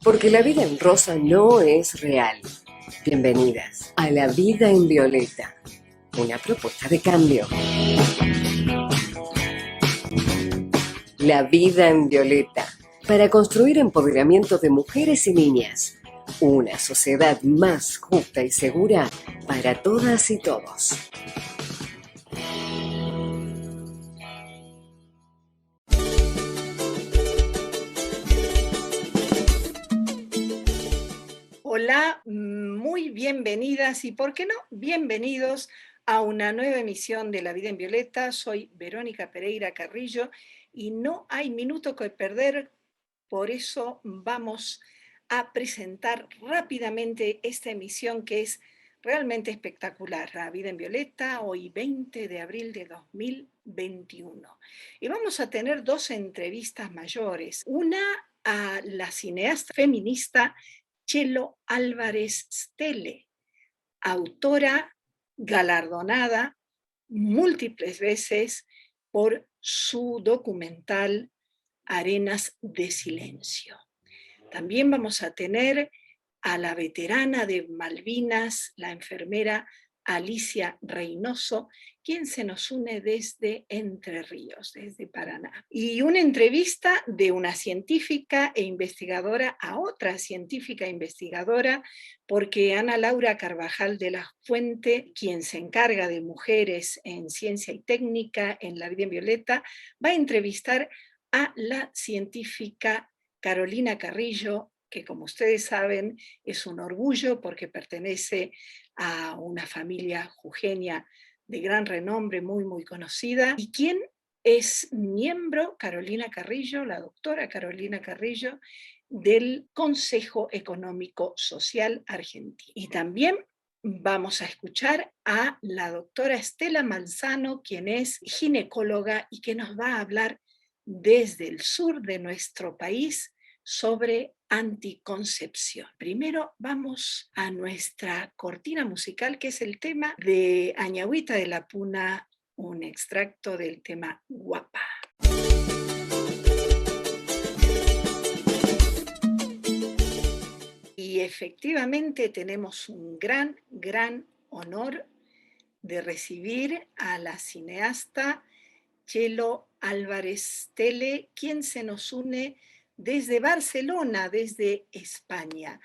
Porque la vida en rosa no es real. Bienvenidas a La Vida en Violeta, una propuesta de cambio. La Vida en Violeta, para construir empoderamiento de mujeres y niñas. Una sociedad más justa y segura para todas y todos. Hola, muy bienvenidas y, ¿por qué no?, bienvenidos a una nueva emisión de La Vida en Violeta. Soy Verónica Pereira Carrillo y no hay minuto que perder, por eso vamos a presentar rápidamente esta emisión que es realmente espectacular. La Vida en Violeta, hoy 20 de abril de 2021. Y vamos a tener dos entrevistas mayores. Una a la cineasta feminista Txelo Álvarez Stelle, autora galardonada múltiples veces por su documental Arenas de Silencio. También vamos a tener a la veterana de Malvinas, la enfermera Alicia Reynoso, quien se nos une desde Entre Ríos, desde Paraná. Y una entrevista de una científica e investigadora a otra científica e investigadora, porque Ana Laura Carvajal de la Fuente, quien se encarga de mujeres en ciencia y técnica en La Vida en Violeta, va a entrevistar a la científica Carolina Carrillo, que, como ustedes saben, es un orgullo porque pertenece a una familia jujeña de gran renombre, muy, muy conocida, y quien es miembro, Carolina Carrillo, la doctora Carolina Carrillo, del Consejo Económico Social Argentino. Y también vamos a escuchar a la doctora Estela Manzano, quien es ginecóloga y que nos va a hablar desde el sur de nuestro país sobre anticoncepción. Primero vamos a nuestra cortina musical, que es el tema de Añagüita de la Puna, un extracto del tema Guapa. Y efectivamente tenemos un gran honor de recibir a la cineasta Txelo Álvarez Stelle, quien se nos une desde Barcelona, desde España.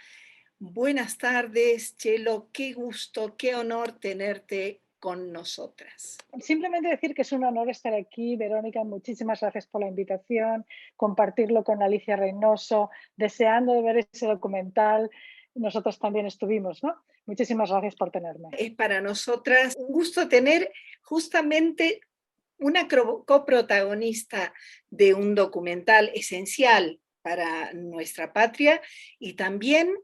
Buenas tardes, Txelo, qué gusto, qué honor tenerte con nosotras. Simplemente decir que es un honor estar aquí, Verónica, muchísimas gracias por la invitación, compartirlo con Alicia Reynoso, deseando de ver ese documental. Nosotros también estuvimos, ¿no? Muchísimas gracias por tenerme. Es para nosotras un gusto tener justamente una coprotagonista de un documental esencial para nuestra patria y también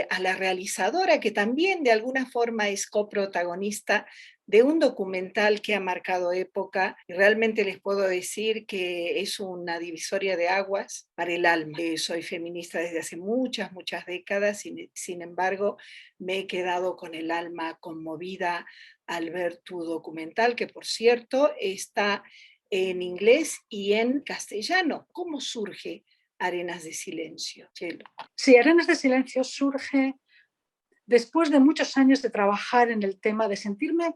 a la realizadora que también de alguna forma es coprotagonista de un documental que ha marcado época. Realmente les puedo decir que es una divisoria de aguas para el alma. Soy feminista desde hace muchas décadas, sin embargo me he quedado con el alma conmovida al ver tu documental, que por cierto está en inglés y en castellano. ¿Cómo surge Arenas de Silencio, Txelo? Sí, Arenas de Silencio surge después de muchos años de trabajar en el tema, de sentirme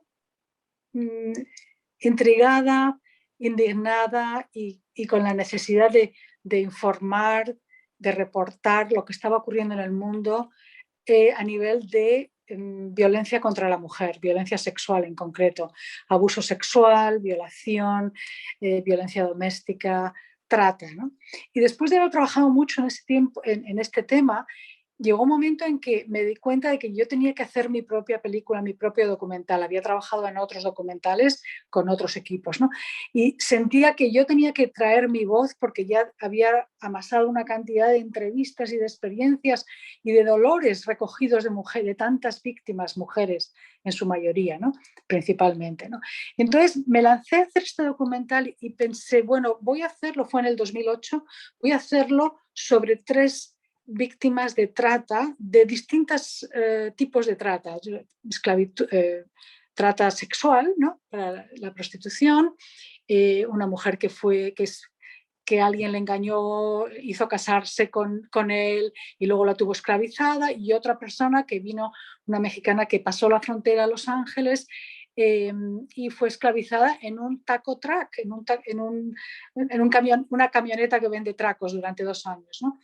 intrigada, indignada y con la necesidad de informar, de reportar lo que estaba ocurriendo en el mundo a nivel de violencia contra la mujer, violencia sexual en concreto, abuso sexual, violación, violencia doméstica, trata, ¿no? Y después de haber trabajado mucho en ese tiempo, en este tema, llegó un momento en que me di cuenta de que yo tenía que hacer mi propia película, mi propio documental. Había trabajado en otros documentales con otros equipos, ¿no? Y sentía que yo tenía que traer mi voz porque ya había amasado una cantidad de entrevistas y de experiencias y de dolores recogidos de mujeres, de tantas víctimas, mujeres en su mayoría, ¿no? Principalmente, ¿no? Entonces me lancé a hacer este documental y pensé, bueno, voy a hacerlo, fue en el 2008, voy a hacerlo sobre 3 víctimas de trata, de distintos tipos de trata, esclavitud, trata sexual, ¿no? Para la prostitución, una mujer que que alguien le engañó, hizo casarse con él y luego la tuvo esclavizada, y otra persona que vino, una mexicana que pasó la frontera a Los Ángeles y fue esclavizada en un taco truck, en un camión, una camioneta que vende tracos durante 2 años, ¿no?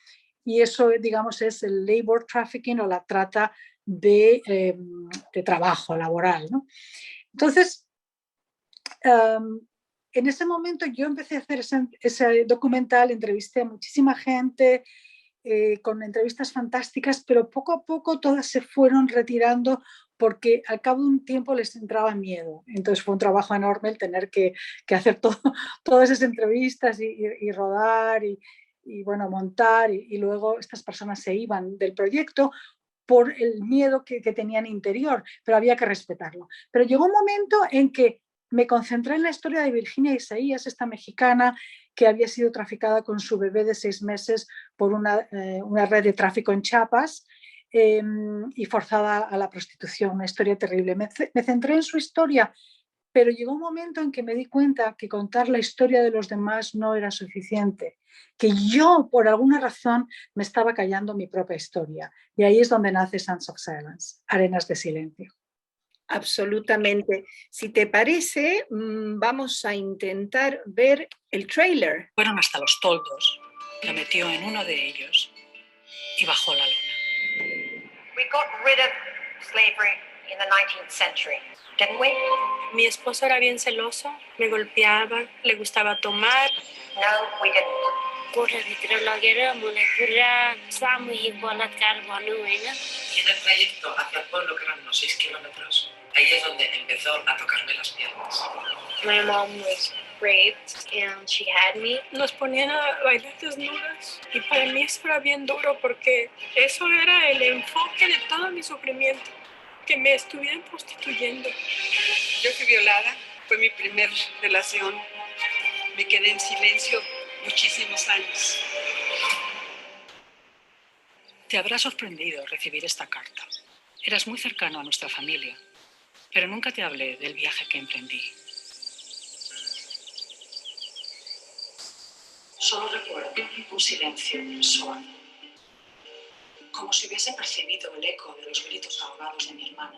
Y eso, digamos, es el labor trafficking o la trata de trabajo laboral, ¿no? Entonces, en ese momento yo empecé a hacer ese documental, entrevisté a muchísima gente con entrevistas fantásticas, pero poco a poco todas se fueron retirando porque al cabo de un tiempo les entraba miedo. Entonces fue un trabajo enorme el tener que hacer todas esas entrevistas y rodar y bueno, montar y luego estas personas se iban del proyecto por el miedo que tenían interior, pero había que respetarlo. Pero llegó un momento en que me concentré en la historia de Virginia Isaías, esta mexicana que había sido traficada con su bebé de 6 meses por una red de tráfico en Chiapas y forzada a la prostitución, una historia terrible. Me centré en su historia, pero llegó un momento en que me di cuenta que contar la historia de los demás no era suficiente, que yo, por alguna razón, me estaba callando mi propia historia. Y ahí es donde nace Sands of Silence, Arenas de Silencio. Absolutamente. Si te parece, vamos a intentar ver el tráiler. Fueron hasta los toldos, la metió en uno de ellos y bajó la lona. We got rid of slavery in the 19th century, didn't we? Mi esposo era bien celoso, me golpeaba, le gustaba tomar. No, we didn't. Y en el trayecto hacia el pueblo, que eran unos 6 kilómetros, ahí es donde empezó a tocarme las piernas. My mom was raped and she had me. Nos ponían a bailar desnudas y para mí eso era bien duro porque eso era el enfoque de todo mi sufrimiento, que me estuvieran prostituyendo. Yo fui violada, fue mi primer relación. Me quedé en silencio muchísimos años. Te habrá sorprendido recibir esta carta. Eras muy cercano a nuestra familia, pero nunca te hablé del viaje que emprendí. Solo recuerdo un silencio suave, como si hubiese percibido el eco de los gritos ahogados de mi hermana.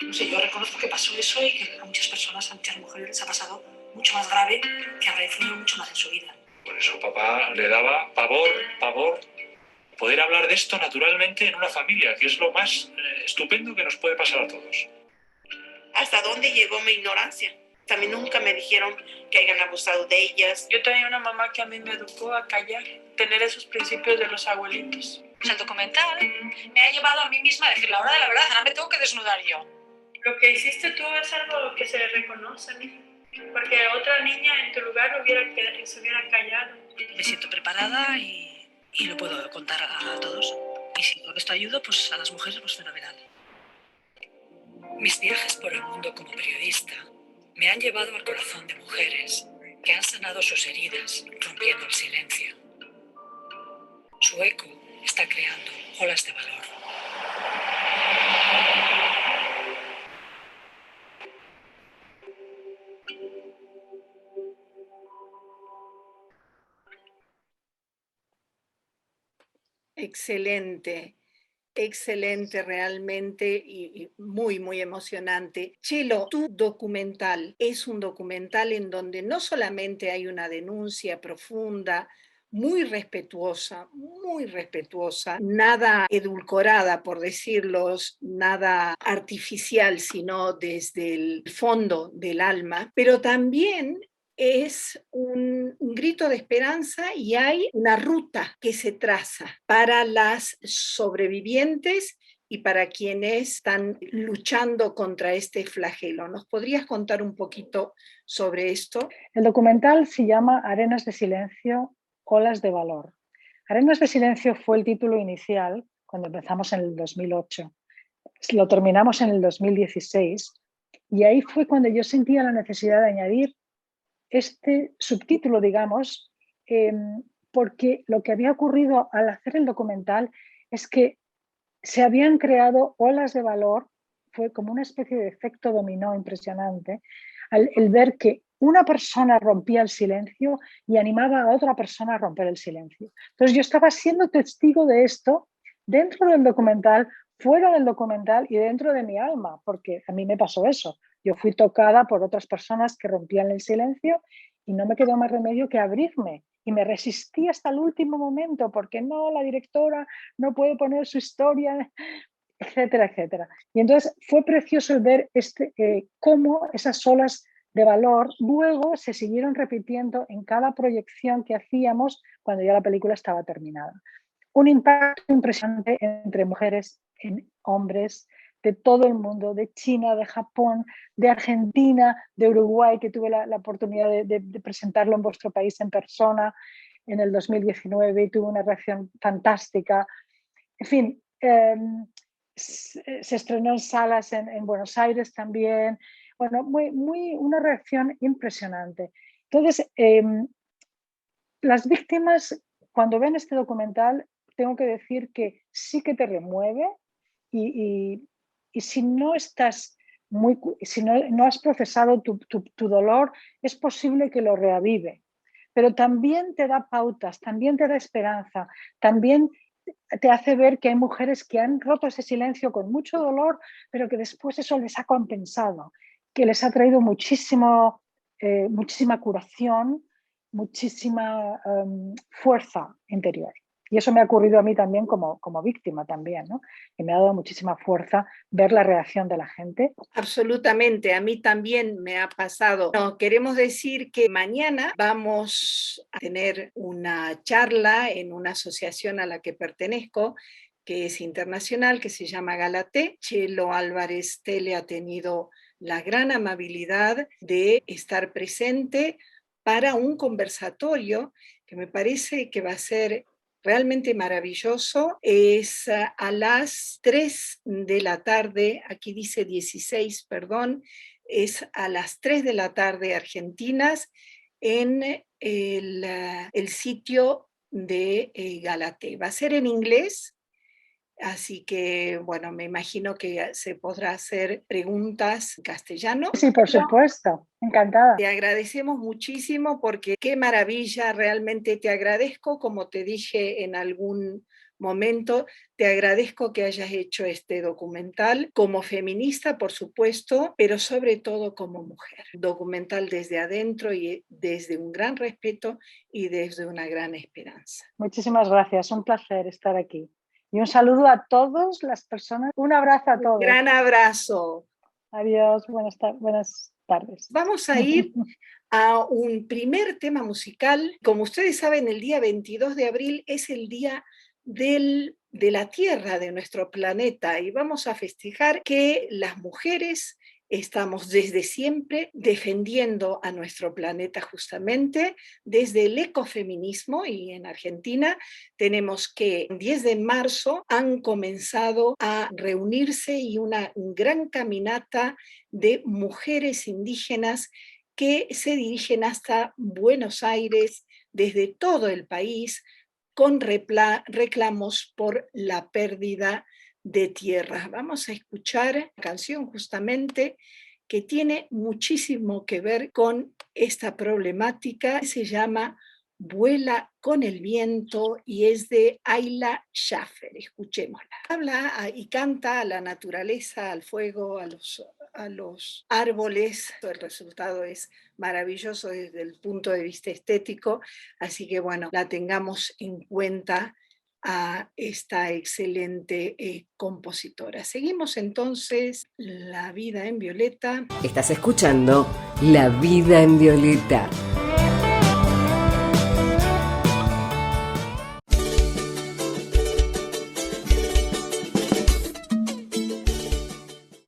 No sé, yo reconozco que pasó eso y que a muchas personas, a muchas mujeres les ha pasado mucho más grave, que habrá influido mucho más en su vida. Por eso papá le daba pavor, poder hablar de esto naturalmente en una familia, que es lo más estupendo que nos puede pasar a todos. ¿Hasta dónde llegó mi ignorancia? También nunca me dijeron que hayan abusado de ellas. Yo tenía una mamá que a mí me educó a callar, tener esos principios de los abuelitos. Pues el documental me ha llevado a mí misma a decir la hora de la verdad, ahora me tengo que desnudar yo. Lo que hiciste tú es algo que se reconoce, mija. Porque otra niña en tu lugar se hubiera callado. Me siento preparada y lo puedo contar a todos. Y si con esto ayudo, pues a las mujeres, pues fenomenal. Mis viajes por el mundo como periodista me han llevado al corazón de mujeres que han sanado sus heridas, rompiendo el silencio. Su eco está creando olas de valor. Excelente, excelente realmente y muy, muy emocionante. Chelo, tu documental es un documental en donde no solamente hay una denuncia profunda, muy respetuosa, nada edulcorada, por decirlo, nada artificial, sino desde el fondo del alma, pero también es un grito de esperanza y hay una ruta que se traza para las sobrevivientes y para quienes están luchando contra este flagelo. ¿Nos podrías contar un poquito sobre esto? El documental se llama Arenas de Silencio, Olas de Valor. Arenas de Silencio fue el título inicial cuando empezamos en el 2008. Lo terminamos en el 2016 y ahí fue cuando yo sentía la necesidad de añadir este subtítulo, digamos, porque lo que había ocurrido al hacer el documental es que se habían creado olas de valor, fue como una especie de efecto dominó impresionante, el ver que una persona rompía el silencio y animaba a otra persona a romper el silencio. Entonces yo estaba siendo testigo de esto dentro del documental, fuera del documental y dentro de mi alma, porque a mí me pasó eso. Yo fui tocada por otras personas que rompían el silencio y no me quedó más remedio que abrirme. Y me resistí hasta el último momento, porque no, la directora no puede poner su historia, etcétera, etcétera. Y entonces fue precioso el ver cómo esas olas de valor luego se siguieron repitiendo en cada proyección que hacíamos cuando ya la película estaba terminada. Un impacto impresionante entre mujeres, en hombres, de todo el mundo, de China, de Japón, de Argentina, de Uruguay, que tuve la oportunidad de presentarlo en vuestro país en persona en el 2019 y tuve una reacción fantástica. En fin, se estrenó en salas en Buenos Aires también. Bueno, una reacción impresionante. Entonces, las víctimas, cuando ven este documental, tengo que decir que sí que te remueve y si no estás si no has procesado tu dolor, es posible que lo reavive. Pero también te da pautas, también te da esperanza, también te hace ver que hay mujeres que han roto ese silencio con mucho dolor, pero que después eso les ha compensado, que les ha traído muchísima curación, muchísima fuerza interior. Y eso me ha ocurrido a mí también como víctima también, ¿no? Que me ha dado muchísima fuerza ver la reacción de la gente. Absolutamente, a mí también me ha pasado. No, queremos decir que mañana vamos a tener una charla en una asociación a la que pertenezco, que es internacional, que se llama Galaté. Chelo Álvarez Tele ha tenido la gran amabilidad de estar presente para un conversatorio que me parece que va a ser realmente maravilloso. Es a las 3 de la tarde, aquí dice 16, perdón, es a las 3 de la tarde argentinas en el sitio de Galaté. Va a ser en inglés, así que, bueno, me imagino que se podrá hacer preguntas en castellano. Sí, por supuesto, encantada. Te agradecemos muchísimo porque qué maravilla, realmente te agradezco, como te dije en algún momento, te agradezco que hayas hecho este documental como feminista, por supuesto, pero sobre todo como mujer. Documental desde adentro y desde un gran respeto y desde una gran esperanza. Muchísimas gracias, un placer estar aquí. Y un saludo a todas las personas. Un abrazo a todos. Un gran abrazo. Adiós, buenas tardes. Vamos a ir a un primer tema musical. Como ustedes saben, el día 22 de abril es el día de la Tierra, de nuestro planeta, y vamos a festejar que las mujeres estamos desde siempre defendiendo a nuestro planeta justamente desde el ecofeminismo, y en Argentina tenemos que el 10 de marzo han comenzado a reunirse y una gran caminata de mujeres indígenas que se dirigen hasta Buenos Aires desde todo el país con reclamos por la pérdida de tierras. Vamos a escuchar una canción justamente que tiene muchísimo que ver con esta problemática. Se llama Vuela con el viento y es de Ayla Schaffer. Escuchémosla. Habla y canta a la naturaleza, al fuego, a los árboles. El resultado es maravilloso desde el punto de vista estético, así que bueno, la tengamos en cuenta a esta excelente compositora. Seguimos entonces La vida en violeta. Estás escuchando La vida en violeta.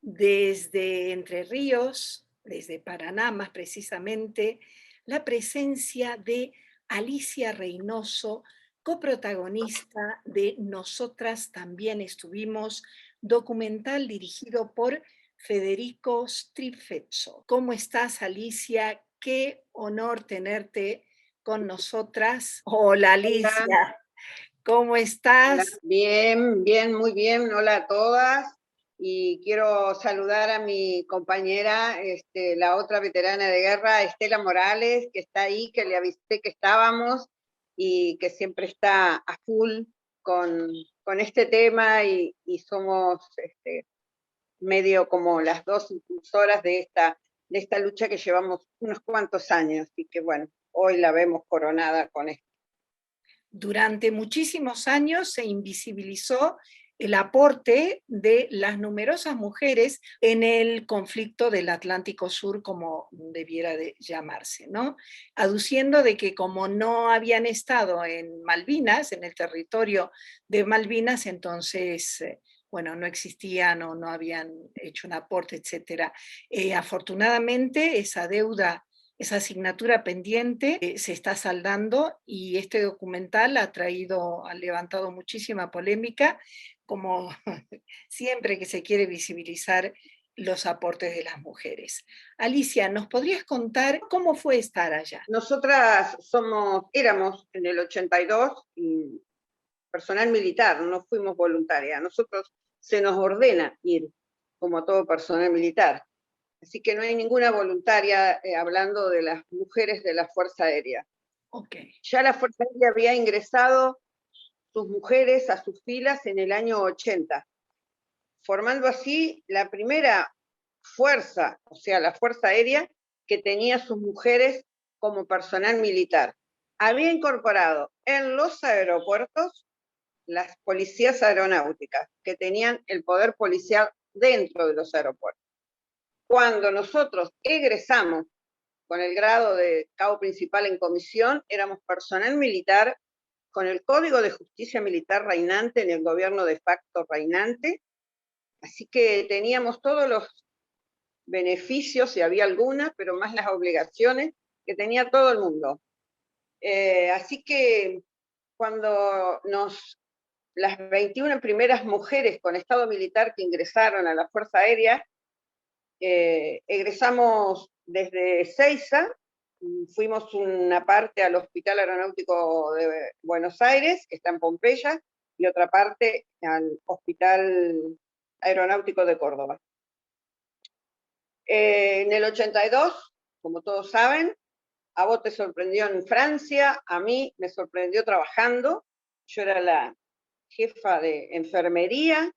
Desde Entre Ríos, desde Paraná más precisamente, la presencia de Alicia Reynoso, coprotagonista de Nosotras también estuvimos, documental dirigido por Federico Strifezzo. ¿Cómo estás, Alicia? Qué honor tenerte con nosotras. Hola, Alicia. Hola. ¿Cómo estás? Hola. Bien, bien, muy bien. Hola a todas. y quiero saludar a mi compañera, la otra veterana de guerra, Estela Morales, que está ahí, que le avisé que estábamos y que siempre está a full con este tema y somos medio como las dos impulsoras de esta lucha que llevamos unos cuantos años y que bueno, hoy la vemos coronada con esto. Durante muchísimos años se invisibilizó el aporte de las numerosas mujeres en el conflicto del Atlántico Sur, como debiera de llamarse, ¿no? Aduciendo de que como no habían estado en Malvinas, en el territorio de Malvinas, entonces, bueno, no existían o no habían hecho un aporte, etc. Afortunadamente, esa deuda, esa asignatura pendiente se está saldando y este documental ha levantado muchísima polémica, como siempre que se quiere visibilizar los aportes de las mujeres. Alicia, ¿nos podrías contar cómo fue estar allá? Nosotras éramos en el 82 personal militar, no fuimos voluntarias. A nosotros se nos ordena ir como todo personal militar. Así que no hay ninguna voluntaria hablando de las mujeres de la Fuerza Aérea. Okay. Ya la Fuerza Aérea había ingresado sus mujeres a sus filas en el año 80, formando así la primera fuerza, o sea, la Fuerza Aérea, que tenía sus mujeres como personal militar. Había incorporado en los aeropuertos las policías aeronáuticas, que tenían el poder policial dentro de los aeropuertos. Cuando nosotros egresamos con el grado de cabo principal en comisión, éramos personal militar con el Código de Justicia Militar reinante en el gobierno de facto reinante, así que teníamos todos los beneficios, si había alguna, pero más las obligaciones que tenía todo el mundo. Así que cuando las 21 primeras mujeres con estado militar que ingresaron a la Fuerza Aérea, egresamos desde Ezeiza, fuimos una parte al Hospital Aeronáutico de Buenos Aires, que está en Pompeya, y otra parte al Hospital Aeronáutico de Córdoba. En el 82, como todos saben, a vos te sorprendió en Francia, a mí me sorprendió trabajando. Yo era la jefa de enfermería,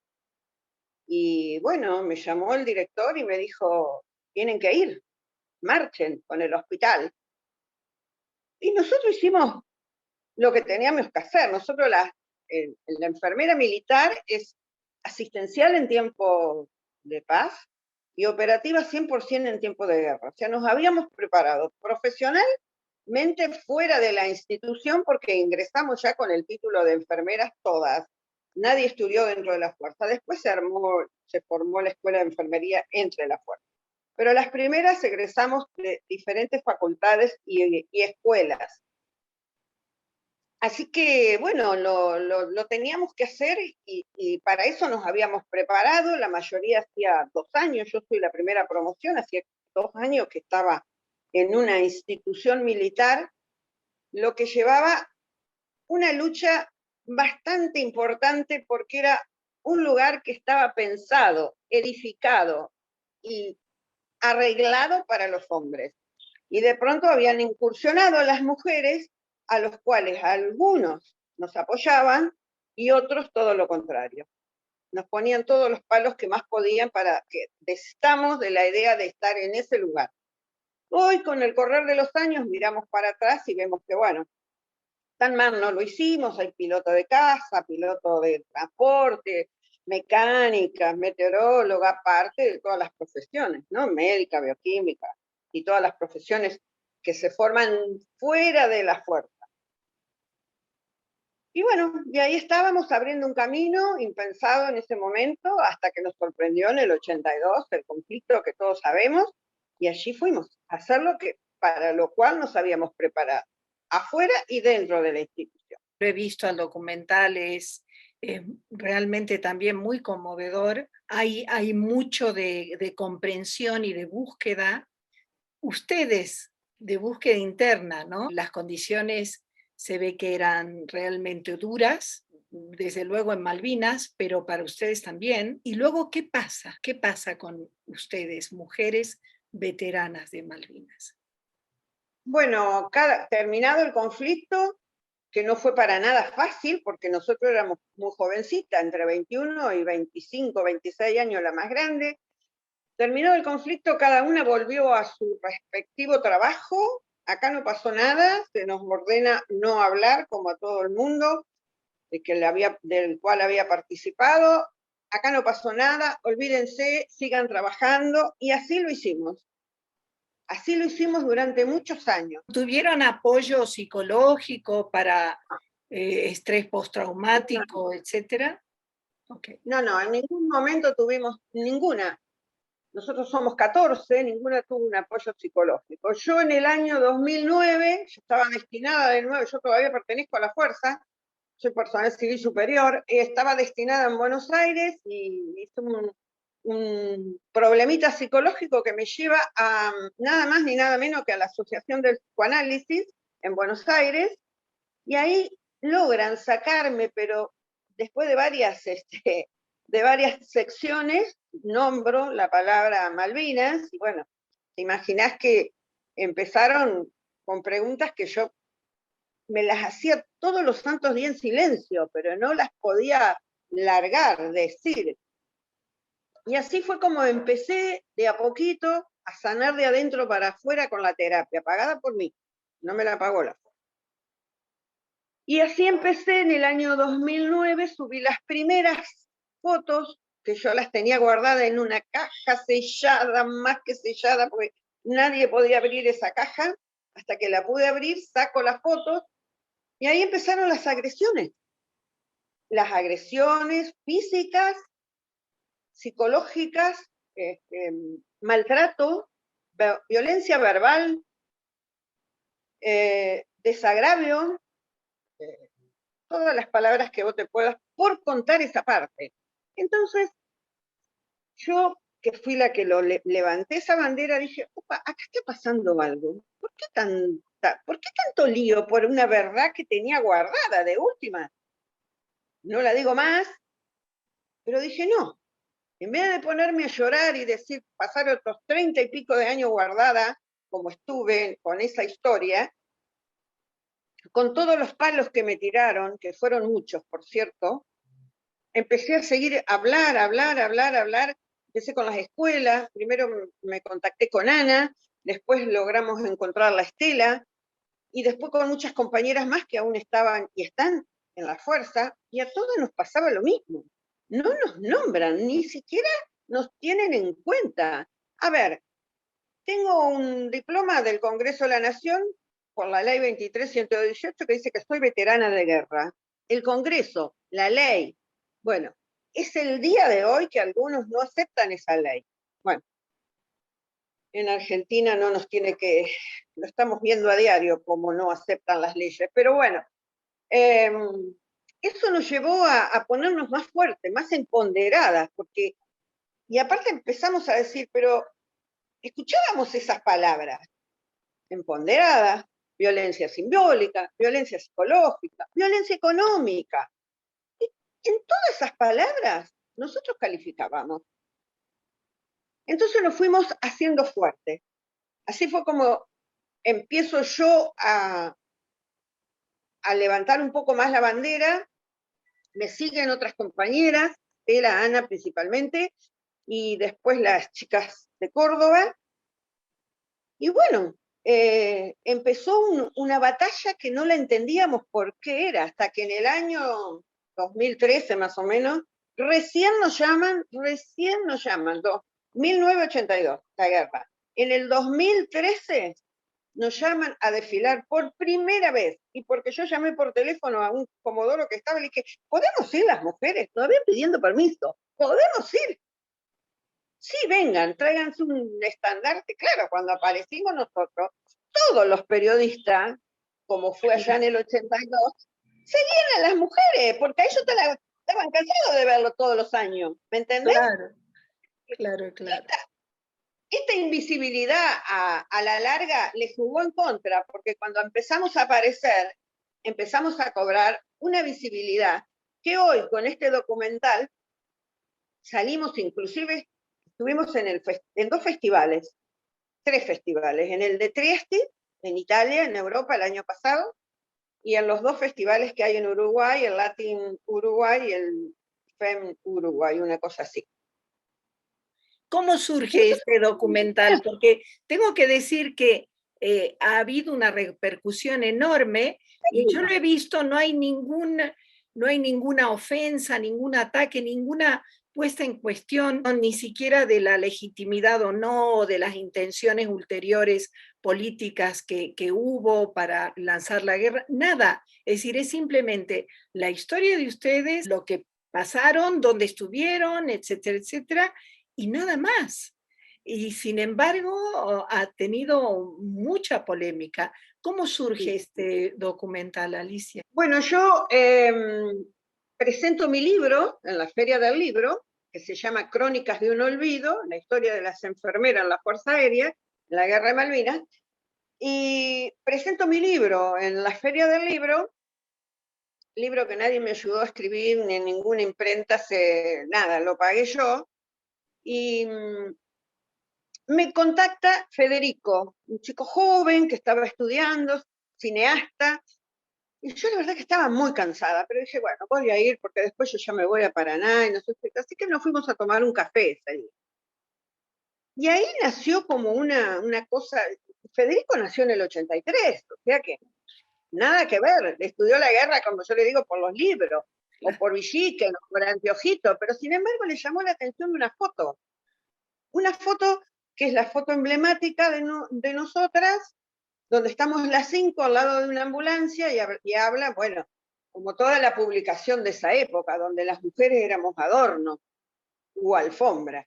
y bueno, me llamó el director y me dijo, tienen que ir, marchen con el hospital. Y nosotros hicimos lo que teníamos que hacer. Nosotros, la enfermera militar es asistencial en tiempo de paz y operativa 100% en tiempo de guerra. O sea, nos habíamos preparado profesionalmente fuera de la institución porque ingresamos ya con el título de enfermeras todas. Nadie estudió dentro de la fuerza. Después se formó la escuela de enfermería entre la fuerza. Pero las primeras egresamos de diferentes facultades y escuelas. Así que, bueno, lo teníamos que hacer y para eso nos habíamos preparado. La mayoría hacía 2 años, yo soy la primera promoción, hacía 2 años que estaba en una institución militar, lo que llevaba una lucha bastante importante porque era un lugar que estaba pensado, edificado y arreglado para los hombres. Y de pronto habían incursionado a las mujeres, a los cuales algunos nos apoyaban y otros todo lo contrario. Nos ponían todos los palos que más podían para que desistamos de la idea de estar en ese lugar. Hoy, con el correr de los años, miramos para atrás y vemos que, bueno, tan mal no lo hicimos, hay piloto de caza, piloto de transporte, mecánica, meteoróloga, parte de todas las profesiones, ¿no? Médica, bioquímica y todas las profesiones que se forman fuera de la fuerza. Y bueno, y ahí estábamos abriendo un camino impensado en ese momento, hasta que nos sorprendió en el 82 el conflicto que todos sabemos, y allí fuimos a hacer para lo cual nos habíamos preparado, afuera y dentro de la institución. Lo he visto al documental, es realmente también muy conmovedor. Hay mucho de comprensión y de búsqueda. Ustedes, de búsqueda interna, ¿no? Las condiciones se ve que eran realmente duras, desde luego en Malvinas, pero para ustedes también. Y luego, ¿qué pasa? ¿Qué pasa con ustedes, mujeres veteranas de Malvinas? Bueno, terminado el conflicto, que no fue para nada fácil, porque nosotros éramos muy jovencitas, entre 21 y 25, 26 años la más grande. Terminó el conflicto, cada una volvió a su respectivo trabajo. Acá no pasó nada, se nos ordena no hablar, como a todo el mundo, del cual había participado. Acá no pasó nada, olvídense, sigan trabajando, y así lo hicimos. Así lo hicimos durante muchos años. ¿Tuvieron apoyo psicológico para estrés postraumático, etcétera? Okay. No, en ningún momento tuvimos ninguna. Nosotros somos 14, ninguna tuvo un apoyo psicológico. Yo en el año 2009, yo estaba destinada de nuevo, yo todavía pertenezco a la fuerza, soy personal civil superior, estaba destinada en Buenos Aires y hice un problemita psicológico que me lleva a nada más ni nada menos que a la Asociación del Psicoanálisis en Buenos Aires, y ahí logran sacarme, pero después de varias secciones, nombro la palabra Malvinas, y bueno, te imaginás que empezaron con preguntas que yo me las hacía todos los santos días en silencio, pero no las podía largar, decir. Y así fue como empecé de a poquito a sanar de adentro para afuera con la terapia, pagada por mí, no me la pagó la fuerza. Y así empecé en el año 2009, subí las primeras fotos, que yo las tenía guardadas en una caja sellada, más que sellada, porque nadie podía abrir esa caja. Hasta que la pude abrir, saco las fotos, y ahí empezaron las agresiones. Las agresiones físicas, psicológicas, maltrato, violencia verbal, desagravio, todas las palabras que vos te puedas, por contar esa parte. Entonces, yo, que fui la que levanté esa bandera, dije, opa, acá está pasando algo. ¿Por qué tanto lío por una verdad que tenía guardada de última? No la digo más, pero dije, no. En vez de ponerme a llorar y decir, pasar otros 30 y pico de años guardada, como estuve con esa historia, con todos los palos que me tiraron, que fueron muchos, por cierto, empecé a seguir hablar. Empecé con las escuelas, primero me contacté con Ana, después logramos encontrar la Estela, y después con muchas compañeras más que aún estaban y están en la fuerza, y a todas nos pasaba lo mismo. No nos nombran, ni siquiera nos tienen en cuenta. A ver, tengo un diploma del Congreso de la Nación por la ley 23.118 que dice que soy veterana de guerra. El Congreso, la ley, bueno, es el día de hoy que algunos no aceptan esa ley. Bueno, en Argentina no nos tiene que, lo estamos viendo a diario como no aceptan las leyes, pero bueno, eso nos llevó a ponernos más fuertes, más empoderadas, porque, y aparte empezamos a decir, pero escuchábamos esas palabras, empoderadas, violencia simbólica, violencia psicológica, violencia económica. Y en todas esas palabras nosotros calificábamos. Entonces nos fuimos haciendo fuertes. Así fue como empiezo yo a levantar un poco más la bandera, me siguen otras compañeras, Estela, Ana principalmente, y después las chicas de Córdoba. Y bueno, empezó una batalla que no la entendíamos por qué era, hasta que en el año 2013 más o menos, recién nos llaman, 1982, la guerra. En el 2013 nos llaman a desfilar por primera vez, y porque yo llamé por teléfono a un comodoro que estaba y le dije, ¿podemos ir las mujeres? Todavía pidiendo permiso, ¿podemos ir? Sí, vengan, tráiganse un estandarte. Claro, cuando aparecimos nosotros, todos los periodistas, como fue allá en el 82, seguían a las mujeres, porque ellos estaban cansados de verlo todos los años, ¿me entendés? Claro. Esta invisibilidad a la larga le jugó en contra, porque cuando empezamos a aparecer, empezamos a cobrar una visibilidad que hoy con este documental salimos, inclusive estuvimos en 2 festivales, 3 festivales, en el de Trieste, en Italia, en Europa, el año pasado, y en los 2 festivales que hay en Uruguay, el Latin Uruguay y el FEM Uruguay, una cosa así. ¿Cómo surge este documental? Porque tengo que decir que ha habido una repercusión enorme y yo lo he visto, no hay ninguna ofensa, ningún ataque, ninguna puesta en cuestión, ni siquiera de la legitimidad o no, o de las intenciones ulteriores políticas que hubo para lanzar la guerra, nada. Es decir, es simplemente la historia de ustedes, lo que pasaron, dónde estuvieron, etcétera, etcétera, y nada más. Y sin embargo, ha tenido mucha polémica. ¿Cómo surge este documental, Alicia? Bueno, yo presento mi libro en la Feria del Libro, que se llama Crónicas de un Olvido, la historia de las enfermeras en la Fuerza Aérea, en la Guerra de Malvinas, y presento mi libro en la Feria del Libro que nadie me ayudó a escribir, ni en ninguna imprenta, nada, lo pagué yo, y me contacta Federico, un chico joven que estaba estudiando, cineasta, y yo la verdad que estaba muy cansada, pero dije, bueno, voy a ir porque después yo ya me voy a Paraná, y no sé qué, así que nos fuimos a tomar un café ese día. Y ahí nació como una cosa, Federico nació en el 83, o sea que nada que ver, estudió la guerra, como yo le digo, por los libros, o por Villiquen, o por Anteojito, pero sin embargo le llamó la atención una foto que es la foto emblemática de nosotras, donde estamos las 5 al lado de una ambulancia y habla, bueno, como toda la publicación de esa época, donde las mujeres éramos adorno o alfombra.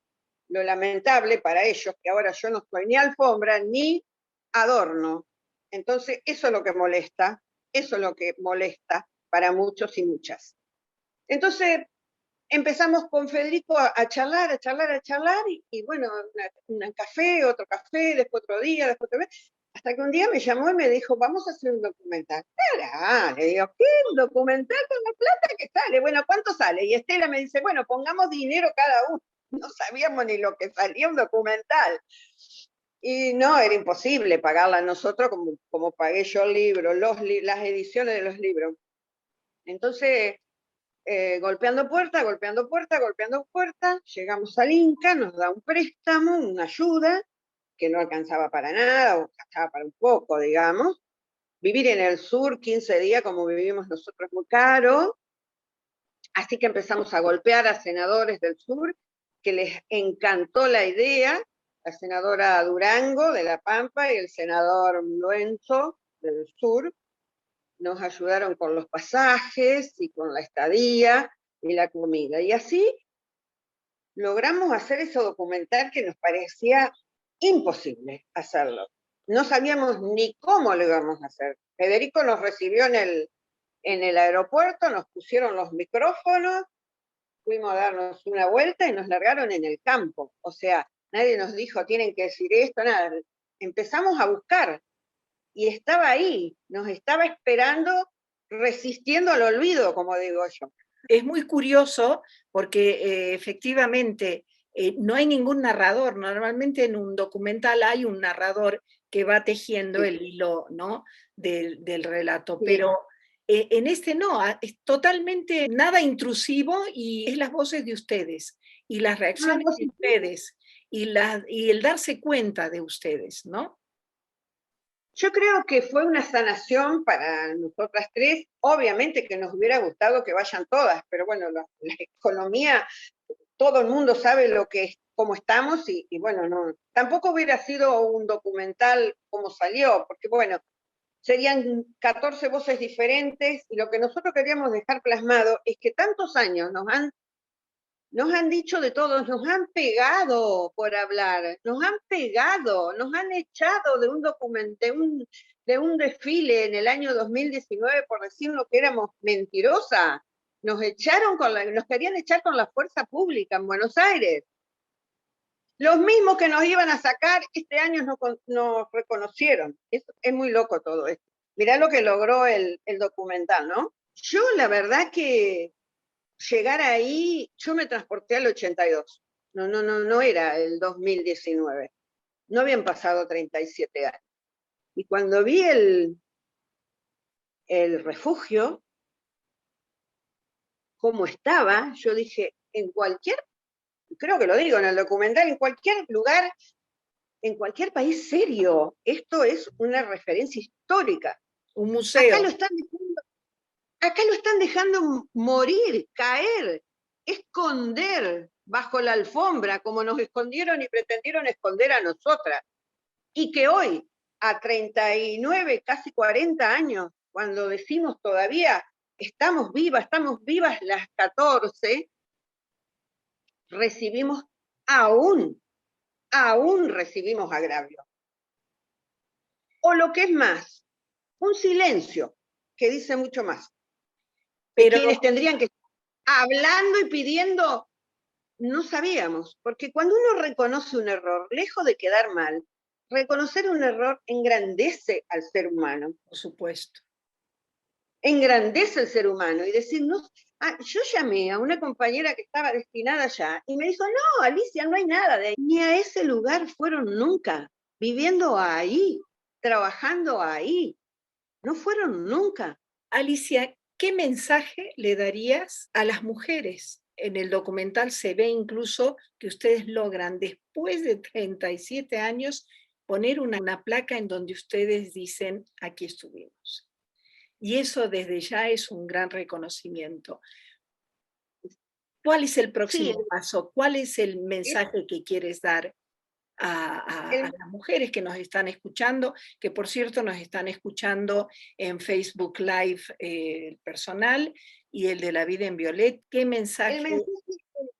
Lo lamentable para ellos, que ahora yo no soy ni alfombra ni adorno. Entonces, eso es lo que molesta para muchos y muchas. Entonces, empezamos con Federico a charlar, y bueno, un café, otro café, después otro día, después otro día, hasta que un día me llamó y me dijo, vamos a hacer un documental. Le digo, ¿qué? ¿Un documental con la plata que sale? Bueno, ¿cuánto sale? Y Estela me dice, bueno, pongamos dinero cada uno. No sabíamos ni lo que salía un documental. Y no, era imposible pagarla nosotros como pagué yo el libro, las ediciones de los libros. Entonces, golpeando puerta, llegamos al Inca, nos da un préstamo, una ayuda, que no alcanzaba para nada, o alcanzaba para un poco, digamos. Vivir en el sur 15 días, como vivimos nosotros, es muy caro. Así que empezamos a golpear a senadores del sur, que les encantó la idea, la senadora Durango de La Pampa y el senador Loenzo del sur, nos ayudaron con los pasajes y con la estadía y la comida. Y así logramos hacer ese documental que nos parecía imposible hacerlo. No sabíamos ni cómo lo íbamos a hacer. Federico nos recibió en el aeropuerto, nos pusieron los micrófonos, fuimos a darnos una vuelta y nos largaron en el campo. O sea, nadie nos dijo, tienen que decir esto, nada. Empezamos a buscar. Y estaba ahí, nos estaba esperando, resistiendo al olvido, como digo yo. Es muy curioso porque efectivamente no hay ningún narrador. Normalmente en un documental hay un narrador que va tejiendo el hilo, ¿no?, del relato, pero en este no, es totalmente nada intrusivo y es las voces de ustedes y las reacciones de ustedes y el darse cuenta de ustedes, ¿no? Yo creo que fue una sanación para nosotras tres. Obviamente que nos hubiera gustado que vayan todas, pero bueno, la economía, todo el mundo sabe cómo estamos y bueno, no, tampoco hubiera sido un documental como salió, porque bueno, serían 14 voces diferentes y lo que nosotros queríamos dejar plasmado es que tantos años nos han dicho de todo, nos han pegado por hablar, nos han echado de un desfile en el año 2019 por decir lo que éramos mentirosas. Nos querían echar con la fuerza pública en Buenos Aires. Los mismos que nos iban a sacar, este año nos reconocieron. Es muy loco todo esto. Mirá lo que logró el documental, ¿no? Yo la verdad que llegar ahí, yo me transporté al 82. No era el 2019. No habían pasado 37 años. Y cuando vi el refugio, cómo estaba, yo dije, creo que lo digo en el documental, en cualquier lugar, en cualquier país serio, esto es una referencia histórica. Un museo. Acá lo están dejando morir, caer, esconder bajo la alfombra, como nos escondieron y pretendieron esconder a nosotras. Y que hoy, a 39, casi 40 años, cuando decimos todavía estamos vivas las 14, recibimos aún recibimos agravio. O lo que es más, un silencio que dice mucho más. Pero quienes tendrían que estar hablando y pidiendo, no sabíamos, porque cuando uno reconoce un error, lejos de quedar mal, reconocer un error engrandece al ser humano. Por supuesto. Engrandece al ser humano y decir, no, yo llamé a una compañera que estaba destinada allá y me dijo, no, Alicia, no hay nada de ahí. Ni a ese lugar fueron nunca, viviendo ahí, trabajando ahí. No fueron nunca. Alicia, ¿qué mensaje le darías a las mujeres? En el documental se ve incluso que ustedes logran, después de 37 años, poner una placa en donde ustedes dicen, aquí estuvimos. Y eso desde ya es un gran reconocimiento. ¿Cuál es el próximo paso? ¿Cuál es el mensaje que quieres dar a las mujeres que nos están escuchando? Que por cierto nos están escuchando en Facebook Live personal y el de La Vida en Violet. ¿Qué mensaje?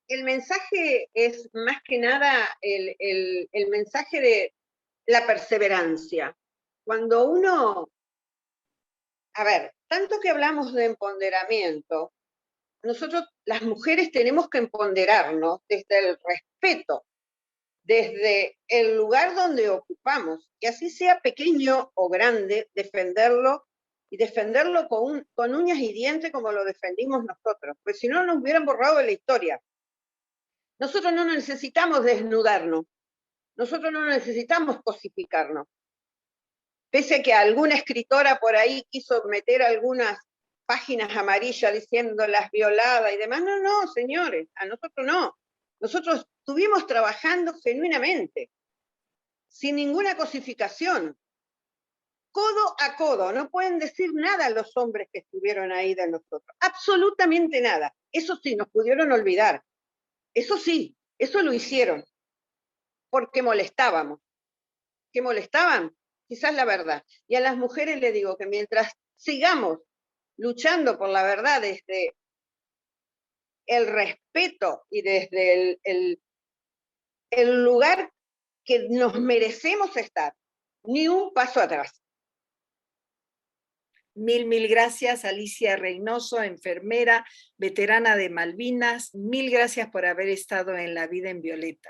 El mensaje es más que nada el mensaje de la perseverancia. Cuando uno... A ver, tanto que hablamos de empoderamiento, nosotros las mujeres tenemos que empoderarnos desde el respeto, desde el lugar donde ocupamos, y así sea pequeño o grande, defenderlo, y defenderlo con uñas y dientes como lo defendimos nosotros, pues si no nos hubieran borrado de la historia. Nosotros no necesitamos desnudarnos, nosotros no necesitamos cosificarnos. Pese a que alguna escritora por ahí quiso meter algunas páginas amarillas diciendo las violadas y demás, no, señores, a nosotros no. Nosotros estuvimos trabajando genuinamente, sin ninguna cosificación, codo a codo. No pueden decir nada los hombres que estuvieron ahí de nosotros, absolutamente nada. Eso sí, nos pudieron olvidar. Eso sí, eso lo hicieron, porque molestábamos. ¿Qué molestaban? Quizás la verdad. Y a las mujeres les digo que mientras sigamos luchando por la verdad desde el respeto y desde el lugar que nos merecemos estar, ni un paso atrás. Mil gracias, Alicia Reynoso, enfermera, veterana de Malvinas. Mil gracias por haber estado en La Vida en Violeta.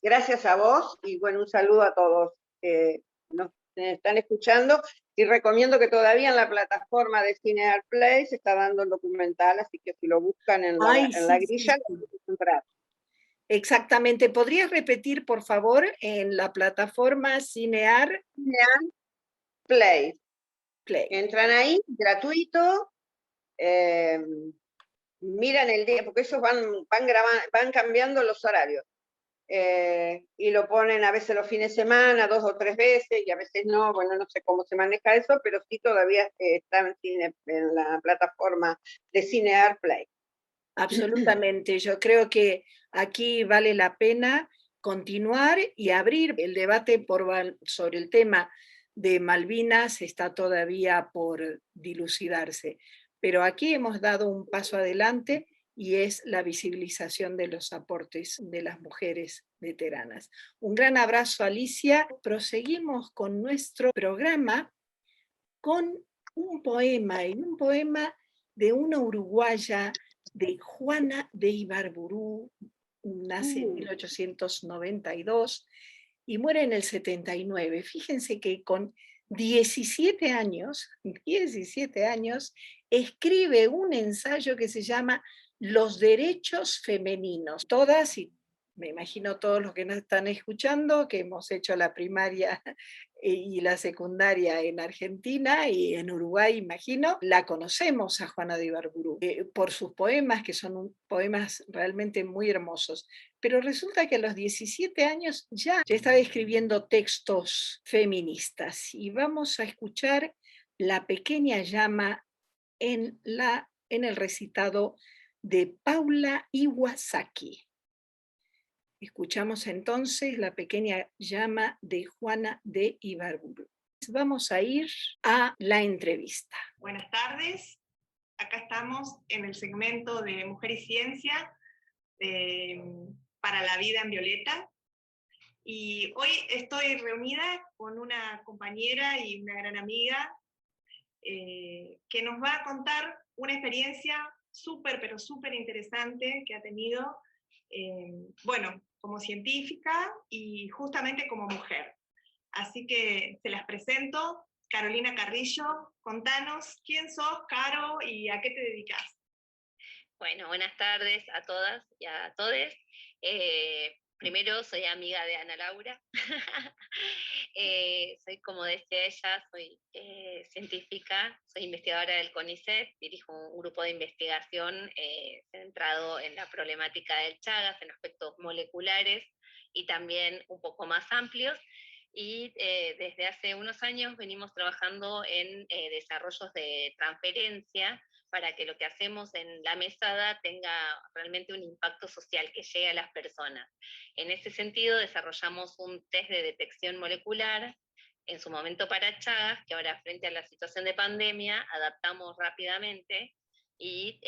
Gracias a vos y bueno, un saludo a todos que nos están escuchando y recomiendo que todavía en la plataforma de Cinear Play se está dando el documental, así que si lo buscan en la grilla, lo pueden encontrar. Exactamente. ¿Podrías repetir, por favor, en la plataforma Cinear Play? Entran ahí, gratuito, miran el día, porque ellos van cambiando los horarios. Y lo ponen a veces los fines de semana, 2 o 3 veces, y a veces no, bueno, no sé cómo se maneja eso, pero sí todavía está en la plataforma de Cinear Play. Absolutamente, yo creo que aquí vale la pena continuar y abrir el debate sobre el tema de Malvinas, está todavía por dilucidarse, pero aquí hemos dado un paso adelante y es la visibilización de los aportes de las mujeres veteranas. Un gran abrazo, Alicia. Proseguimos con nuestro programa con un poema, y un poema de una uruguaya, de Juana de Ibarburu, nace en 1892 y muere en el 79. Fíjense que con 17 años, escribe un ensayo que se llama Los derechos femeninos. Todas, y me imagino todos los que nos están escuchando, que hemos hecho la primaria y la secundaria en Argentina y en Uruguay, imagino, la conocemos a Juana de Ibarburu por sus poemas, que son poemas realmente muy hermosos. Pero resulta que a los 17 años ya estaba escribiendo textos feministas. Y vamos a escuchar La pequeña llama en el recitado de Paula Iwasaki. Escuchamos entonces La pequeña llama de Juana de Ibarburu. Vamos a ir a la entrevista. Buenas tardes, acá estamos en el segmento de Mujer y Ciencia para la vida en Violeta. Y hoy estoy reunida con una compañera y una gran amiga que nos va a contar una experiencia súper, pero súper interesante que ha tenido, bueno, como científica y justamente como mujer. Así que se las presento. Carolina Carrillo, contanos quién sos, Caro, y a qué te dedicas. Bueno, buenas tardes a todas y a todes. Primero, soy amiga de Ana Laura. Soy, como decía ella, soy científica, soy investigadora del CONICET, dirijo un grupo de investigación centrado en la problemática del Chagas, en aspectos moleculares y también un poco más amplios. Y desde hace unos años venimos trabajando en desarrollos de transferencia para que lo que hacemos en la mesada tenga realmente un impacto social que llegue a las personas. En ese sentido desarrollamos un test de detección molecular, en su momento para Chagas, que ahora frente a la situación de pandemia adaptamos rápidamente y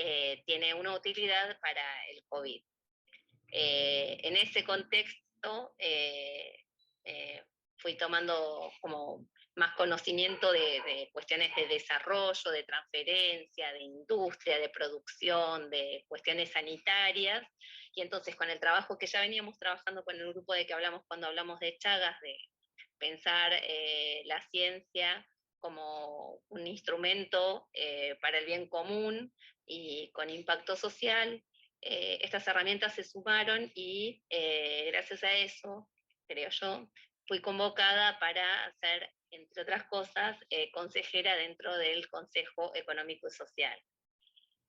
tiene una utilidad para el COVID. En ese contexto fui tomando como más conocimiento de cuestiones de desarrollo, de transferencia, de industria, de producción, de cuestiones sanitarias, y entonces con el trabajo que ya veníamos trabajando con el grupo de que hablamos cuando hablamos de Chagas, de pensar la ciencia como un instrumento para el bien común y con impacto social, estas herramientas se sumaron y gracias a eso, creo yo, fui convocada para ser, entre otras cosas, consejera dentro del Consejo Económico y Social.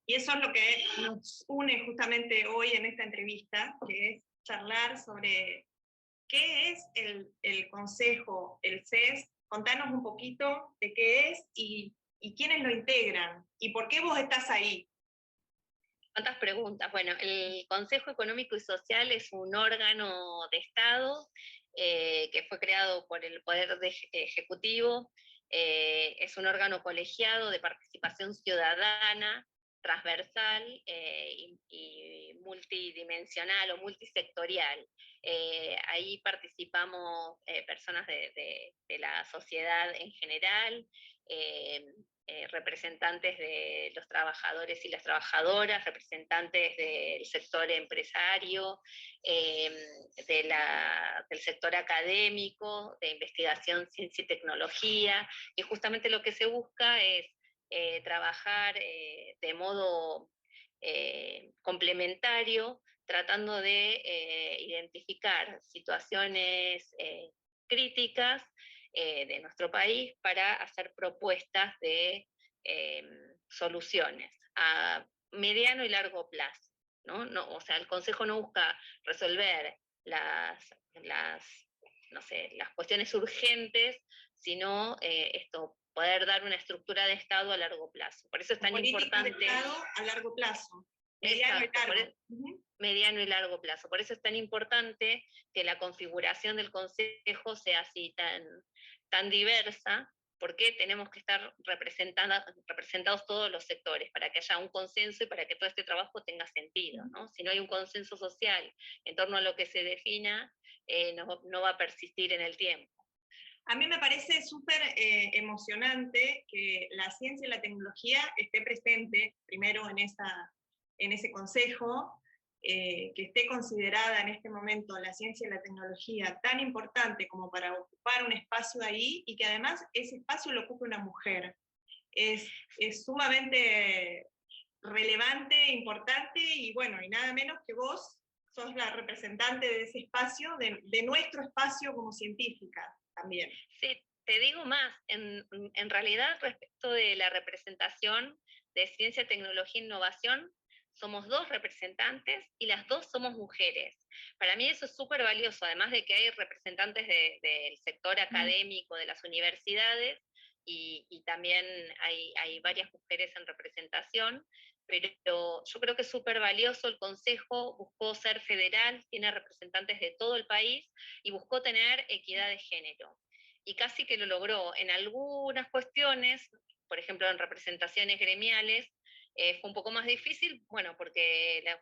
Y eso es lo que nos une justamente hoy en esta entrevista, que es charlar sobre qué es el Consejo, el CES. Contanos un poquito de qué es y quiénes lo integran, y por qué vos estás ahí. ¿Cuántas preguntas? Bueno, el Consejo Económico y Social es un órgano de Estado que fue creado por el Poder Ejecutivo, es un órgano colegiado de participación ciudadana, transversal y multidimensional o multisectorial. Ahí participamos personas de la sociedad en general, representantes de los trabajadores y las trabajadoras, representantes del sector empresario, del sector académico, de investigación, ciencia y tecnología, y justamente lo que se busca es trabajar de modo complementario, tratando de identificar situaciones críticas de nuestro país para hacer propuestas de soluciones a mediano y largo plazo, ¿no? O sea, el Consejo no busca resolver las cuestiones urgentes, sino poder dar una estructura de Estado a largo plazo. Por eso es tan importante. De Estado a largo plazo. Mediano y largo. Mediano y largo plazo. Por eso es tan importante que la configuración del Consejo sea así tan diversa, porque tenemos que estar representados todos los sectores para que haya un consenso y para que todo este trabajo tenga sentido, ¿no? Si no hay un consenso social en torno a lo que se defina, no va a persistir en el tiempo. A mí me parece súper emocionante que la ciencia y la tecnología esté presente primero en ese consejo, que esté considerada en este momento la ciencia y la tecnología tan importante como para ocupar un espacio ahí, y que además ese espacio lo ocupe una mujer. Es sumamente relevante, importante, y bueno, y nada menos que vos sos la representante de ese espacio, de nuestro espacio como científica también. Sí, te digo más, en realidad respecto de la representación de ciencia, tecnología e innovación, somos 2 representantes y las 2 somos mujeres. Para mí eso es súper valioso, además de que hay representantes del sector académico, de las universidades, y también hay varias mujeres en representación, pero yo creo que es súper valioso. El Consejo buscó ser federal, tiene representantes de todo el país, y buscó tener equidad de género. Y casi que lo logró. En algunas cuestiones, por ejemplo en representaciones gremiales, fue un poco más difícil, bueno,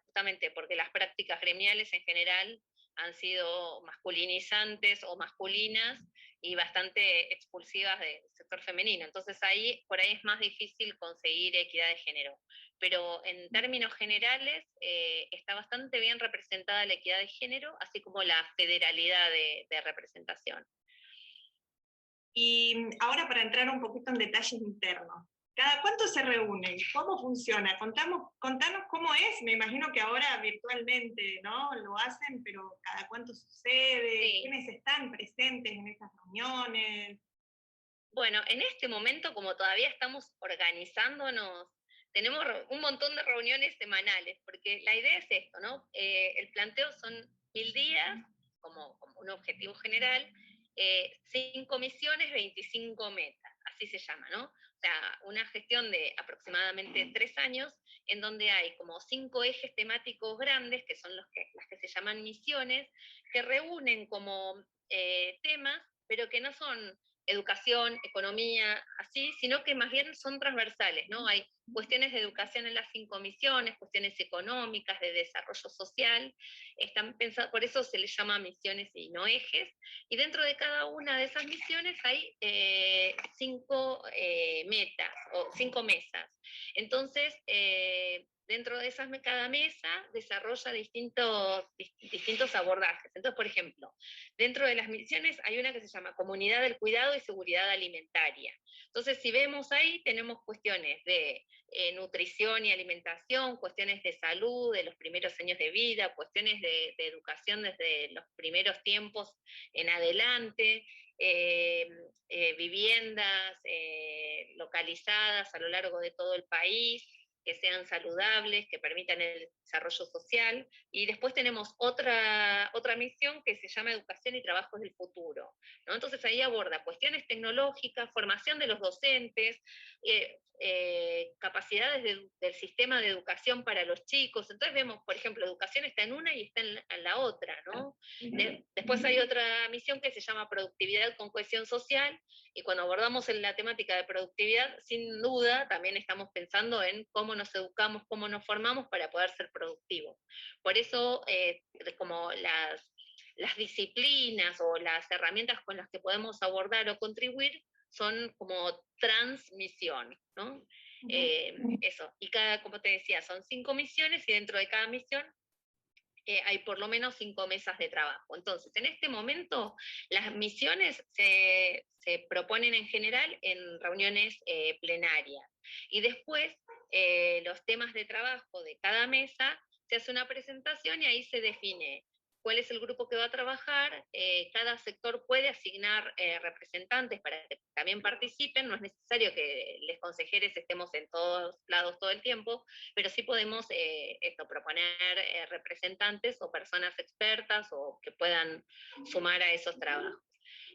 justamente porque las prácticas gremiales en general han sido masculinizantes o masculinas y bastante expulsivas del sector femenino. Entonces por ahí es más difícil conseguir equidad de género. Pero en términos generales está bastante bien representada la equidad de género, así como la federalidad de representación. Y ahora, para entrar un poquito en detalles internos, ¿cada cuánto se reúnen? ¿Cómo funciona? Contanos cómo es. Me imagino que ahora virtualmente, ¿no? Lo hacen, pero ¿cada cuánto sucede? Sí. ¿Quiénes están presentes en estas reuniones? Bueno, en este momento, como todavía estamos organizándonos, tenemos un montón de reuniones semanales, porque la idea es esto, ¿no? El planteo son 1000 días, como un objetivo general, 5 misiones, 25 metas, así se llama, ¿no? O sea, una gestión de aproximadamente 3 años, en donde hay como 5 ejes temáticos grandes, que son las que se llaman misiones, que reúnen como temas, pero que no son educación, economía, así, sino que más bien son transversales, ¿no? Hay cuestiones de educación en las 5 misiones, cuestiones económicas, de desarrollo social, están pensadas, por eso se les llama misiones y no ejes, y dentro de cada una de esas misiones hay 5 metas, o 5 mesas. Entonces, dentro de esas, cada mesa desarrolla distintos abordajes. Entonces, por ejemplo, dentro de las misiones hay una que se llama Comunidad del Cuidado y Seguridad Alimentaria. Entonces, si vemos ahí, tenemos cuestiones de nutrición y alimentación, cuestiones de salud de los primeros años de vida, cuestiones de educación desde los primeros tiempos en adelante, viviendas localizadas a lo largo de todo el país, que sean saludables, que permitan el desarrollo social, y después tenemos otra misión que se llama Educación y Trabajos del Futuro, ¿no? Entonces ahí aborda cuestiones tecnológicas, formación de los docentes, capacidades del sistema de educación para los chicos. Entonces vemos, por ejemplo, educación está en una y está en la otra, ¿no? Después hay otra misión que se llama Productividad con Cohesión Social, y cuando abordamos en la temática de productividad, sin duda también estamos pensando en cómo nos educamos, cómo nos formamos para poder ser productivos. Por eso, como las disciplinas o las herramientas con las que podemos abordar o contribuir son como transmisión, ¿no? Eso, y como te decía, son 5 misiones, y dentro de cada misión hay por lo menos 5 mesas de trabajo. Entonces, en este momento, las misiones se proponen en general en reuniones plenarias, y después los temas de trabajo de cada mesa, se hace una presentación y ahí se define cuál es el grupo que va a trabajar. Cada sector puede asignar representantes para que también participen. No es necesario que les consejeres estemos en todos lados todo el tiempo, pero sí podemos proponer representantes o personas expertas o que puedan sumar a esos trabajos.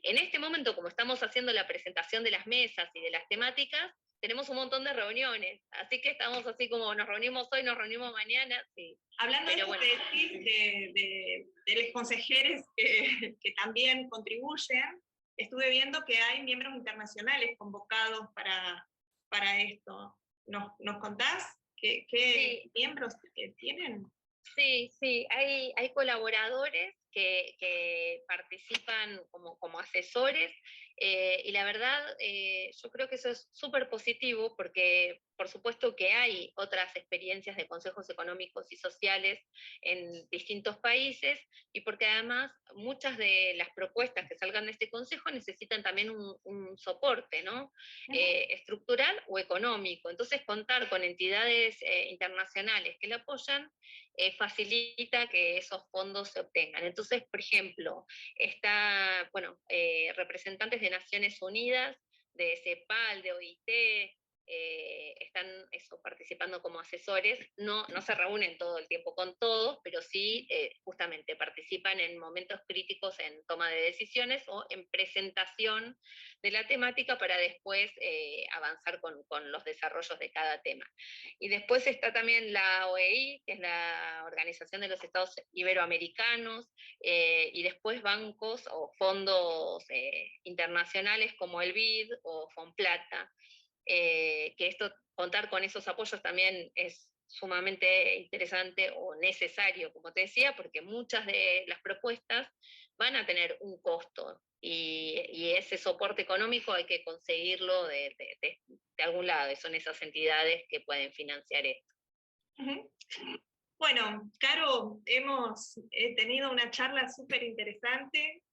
En este momento, como estamos haciendo la presentación de las mesas y de las temáticas, tenemos un montón de reuniones, así que estamos así como nos reunimos hoy, nos reunimos mañana. Sí. Hablando de esto de los consejeros que también contribuyen, estuve viendo que hay miembros internacionales convocados para esto. ¿Nos contás qué miembros que tienen? Sí, hay colaboradores que participan como asesores. Y la verdad, yo creo que eso es súper positivo porque por supuesto que hay otras experiencias de consejos económicos y sociales en distintos países y porque además muchas de las propuestas que salgan de este consejo necesitan también un soporte, ¿no? Estructural o económico. Entonces contar con entidades internacionales que lo apoyan facilita que esos fondos se obtengan. Entonces, por ejemplo, está, bueno, representantes de Naciones Unidas, de CEPAL, de OIT, están participando como asesores, no se reúnen todo el tiempo con todos, pero sí justamente participan en momentos críticos en toma de decisiones o en presentación de la temática para después avanzar con los desarrollos de cada tema. Y después está también la OEI, que es la Organización de los Estados Iberoamericanos, y después bancos o fondos internacionales como el BID o Fonplata, que contar con esos apoyos también es sumamente interesante o necesario, como te decía, porque muchas de las propuestas van a tener un costo y ese soporte económico hay que conseguirlo de algún lado, y son esas entidades que pueden financiar esto. Bueno, Caro, hemos tenido una charla súper interesante.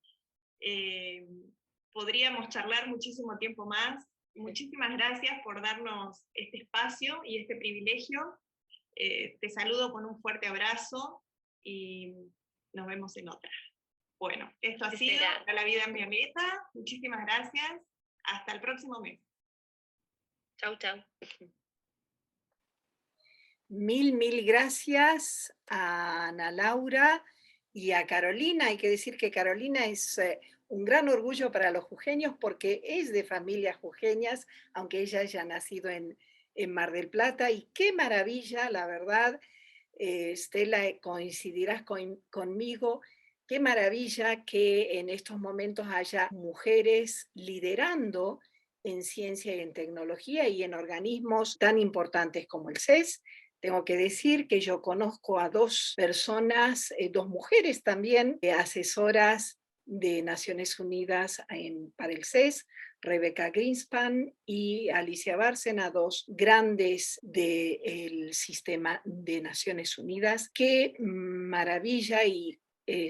Podríamos charlar muchísimo tiempo más. Muchísimas gracias por darnos este espacio y este privilegio. Te saludo con un fuerte abrazo y nos vemos en otra. Bueno, esto ha sido Para la Vida en Violeta. Muchísimas gracias. Hasta el próximo mes. Chau, chau. Mil gracias a Ana Laura y a Carolina. Hay que decir que Carolina es un gran orgullo para los jujeños porque es de familias jujeñas, aunque ella haya nacido en Mar del Plata. Y qué maravilla, la verdad, Estela, coincidirás conmigo, qué maravilla que en estos momentos haya mujeres liderando en ciencia y en tecnología y en organismos tan importantes como el CES. Tengo que decir que yo conozco a dos personas, dos mujeres también, asesoras de Naciones Unidas para el CES, Rebeca Greenspan y Alicia Bárcena, dos grandes del sistema de Naciones Unidas. Qué maravilla, y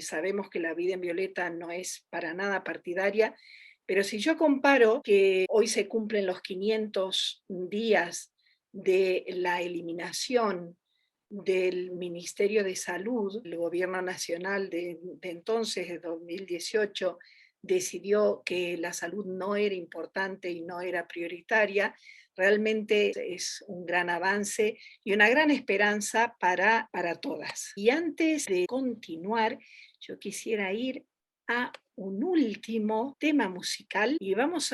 sabemos que la Vida en Violeta no es para nada partidaria, pero si yo comparo que hoy se cumplen los 500 días de la eliminación del Ministerio de Salud, el gobierno nacional de entonces, de 2018, decidió que la salud no era importante y no era prioritaria, realmente es un gran avance y una gran esperanza para todas. Y antes de continuar, yo quisiera ir a un último tema musical y vamos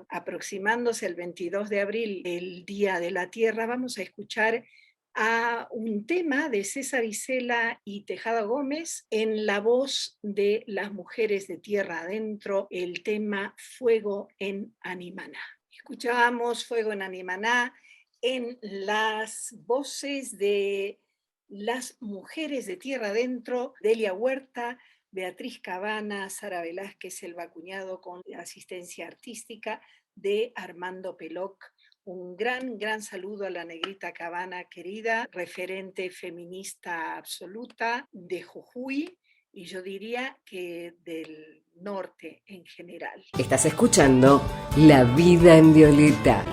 aproximándose al 22 de abril, el Día de la Tierra, vamos a escuchar a un tema de César Isela y Tejada Gómez en la voz de las mujeres de Tierra Adentro, el tema Fuego en Animaná. Escuchábamos Fuego en Animaná en las voces de las mujeres de Tierra Adentro, Delia Huerta, Beatriz Cabana, Sara Velázquez, Elba Cuñado, con la asistencia artística de Armando Peloc. Un gran saludo a la Negrita Cabana, querida, referente feminista absoluta de Jujuy, y yo diría que del norte en general. Estás escuchando La Vida en Violeta.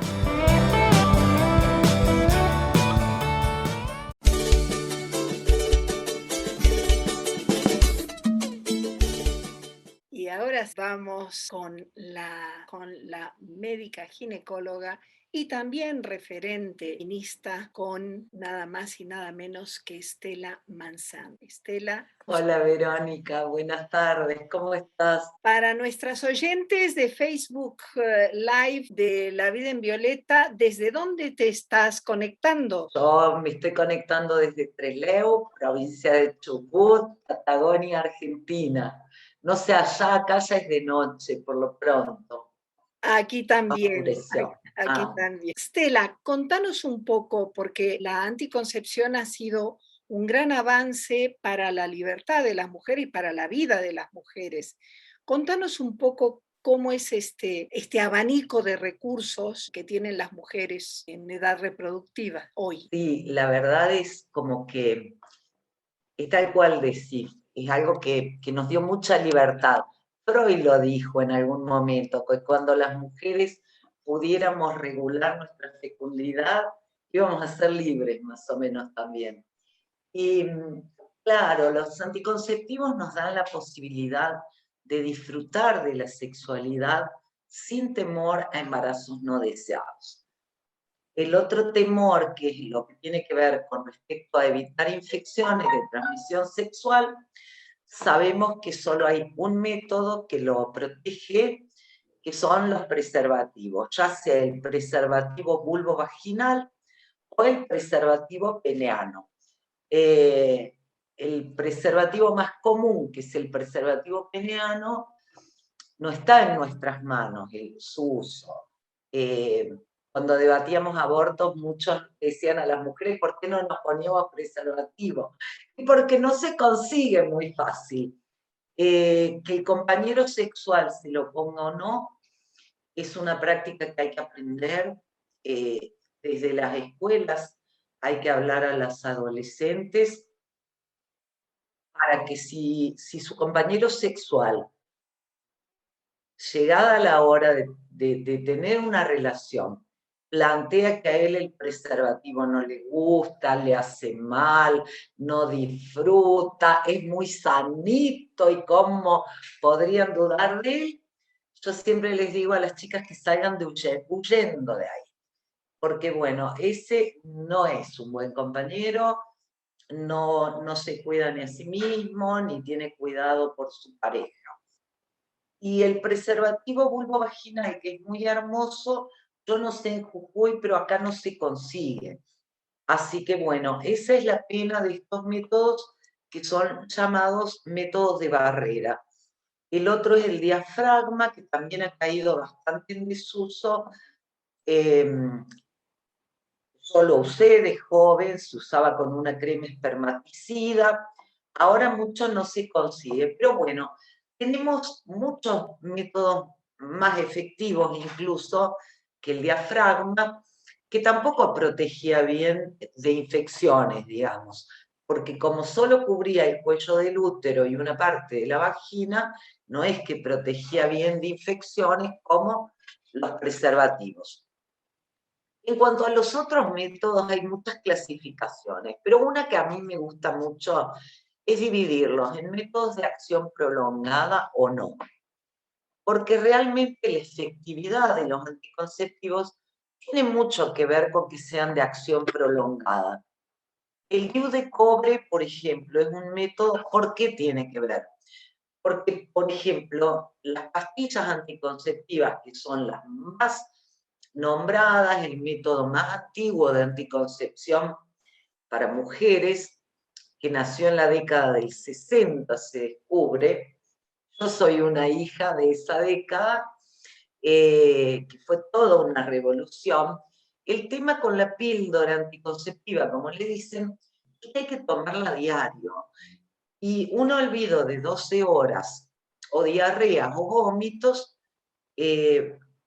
Y ahora vamos con la médica ginecóloga y también referente feminista, con nada más y nada menos que Estela Manzán. Estela. Hola Verónica, buenas tardes, ¿cómo estás? Para nuestras oyentes de Facebook Live de La Vida en Violeta, ¿desde dónde te estás conectando? Yo me estoy conectando desde Trelew, provincia de Chubut, Patagonia, Argentina. No sé, acá ya es de noche, por lo pronto. Aquí también. Aquí Ah. también. Estela, contanos un poco, porque la anticoncepción ha sido un gran avance para la libertad de las mujeres y para la vida de las mujeres. Contanos un poco cómo es este abanico de recursos que tienen las mujeres en edad reproductiva hoy. Sí, la verdad es como que es tal cual decir, es algo que nos dio mucha libertad. Freud lo dijo en algún momento, que cuando las mujeres pudiéramos regular nuestra fecundidad, íbamos a ser libres más o menos también. Y claro, los anticonceptivos nos dan la posibilidad de disfrutar de la sexualidad sin temor a embarazos no deseados. El otro temor, que es lo que tiene que ver con respecto a evitar infecciones de transmisión sexual, sabemos que solo hay un método que lo protege, que son los preservativos, ya sea el preservativo vulvovaginal o el preservativo peneano. El preservativo más común, que es el preservativo peneano, no está en nuestras manos su uso. Cuando debatíamos abortos, muchos decían a las mujeres, ¿por qué no nos poníamos preservativo? Y porque no se consigue muy fácil. Que el compañero sexual se lo ponga o no, es una práctica que hay que aprender desde las escuelas. Hay que hablar a las adolescentes para que si su compañero sexual, llegada la hora de tener una relación, plantea que a él el preservativo no le gusta, le hace mal, no disfruta, es muy sanito y cómo podrían dudar de él, yo siempre les digo a las chicas que salgan huyendo de ahí. Porque bueno, ese no es un buen compañero, no se cuida ni a sí mismo, ni tiene cuidado por su pareja. Y el preservativo vulvovaginal, que es muy hermoso, yo no sé en Jujuy, pero acá no se consigue. Así que bueno, esa es la pena de estos métodos que son llamados métodos de barrera. El otro es el diafragma, que también ha caído bastante en desuso. Yo lo usé de joven, se usaba con una crema espermaticida. Ahora mucho no se consigue, pero bueno, tenemos muchos métodos más efectivos incluso que el diafragma, que tampoco protegía bien de infecciones, digamos, porque como solo cubría el cuello del útero y una parte de la vagina, no es que protegía bien de infecciones como los preservativos. En cuanto a los otros métodos, hay muchas clasificaciones, pero una que a mí me gusta mucho es dividirlos en métodos de acción prolongada o no. Porque realmente la efectividad de los anticonceptivos tiene mucho que ver con que sean de acción prolongada. El DIU de cobre, por ejemplo, es un método. ¿Por qué tiene que ver? Porque, por ejemplo, las pastillas anticonceptivas, que son las más nombradas, el método más antiguo de anticoncepción para mujeres, que nació en la década del 60, se descubre. Yo soy una hija de esa década, que fue toda una revolución. El tema con la píldora anticonceptiva, como le dicen, es que hay que tomarla a diario. Y un olvido de 12 horas, o diarrea o vómitos,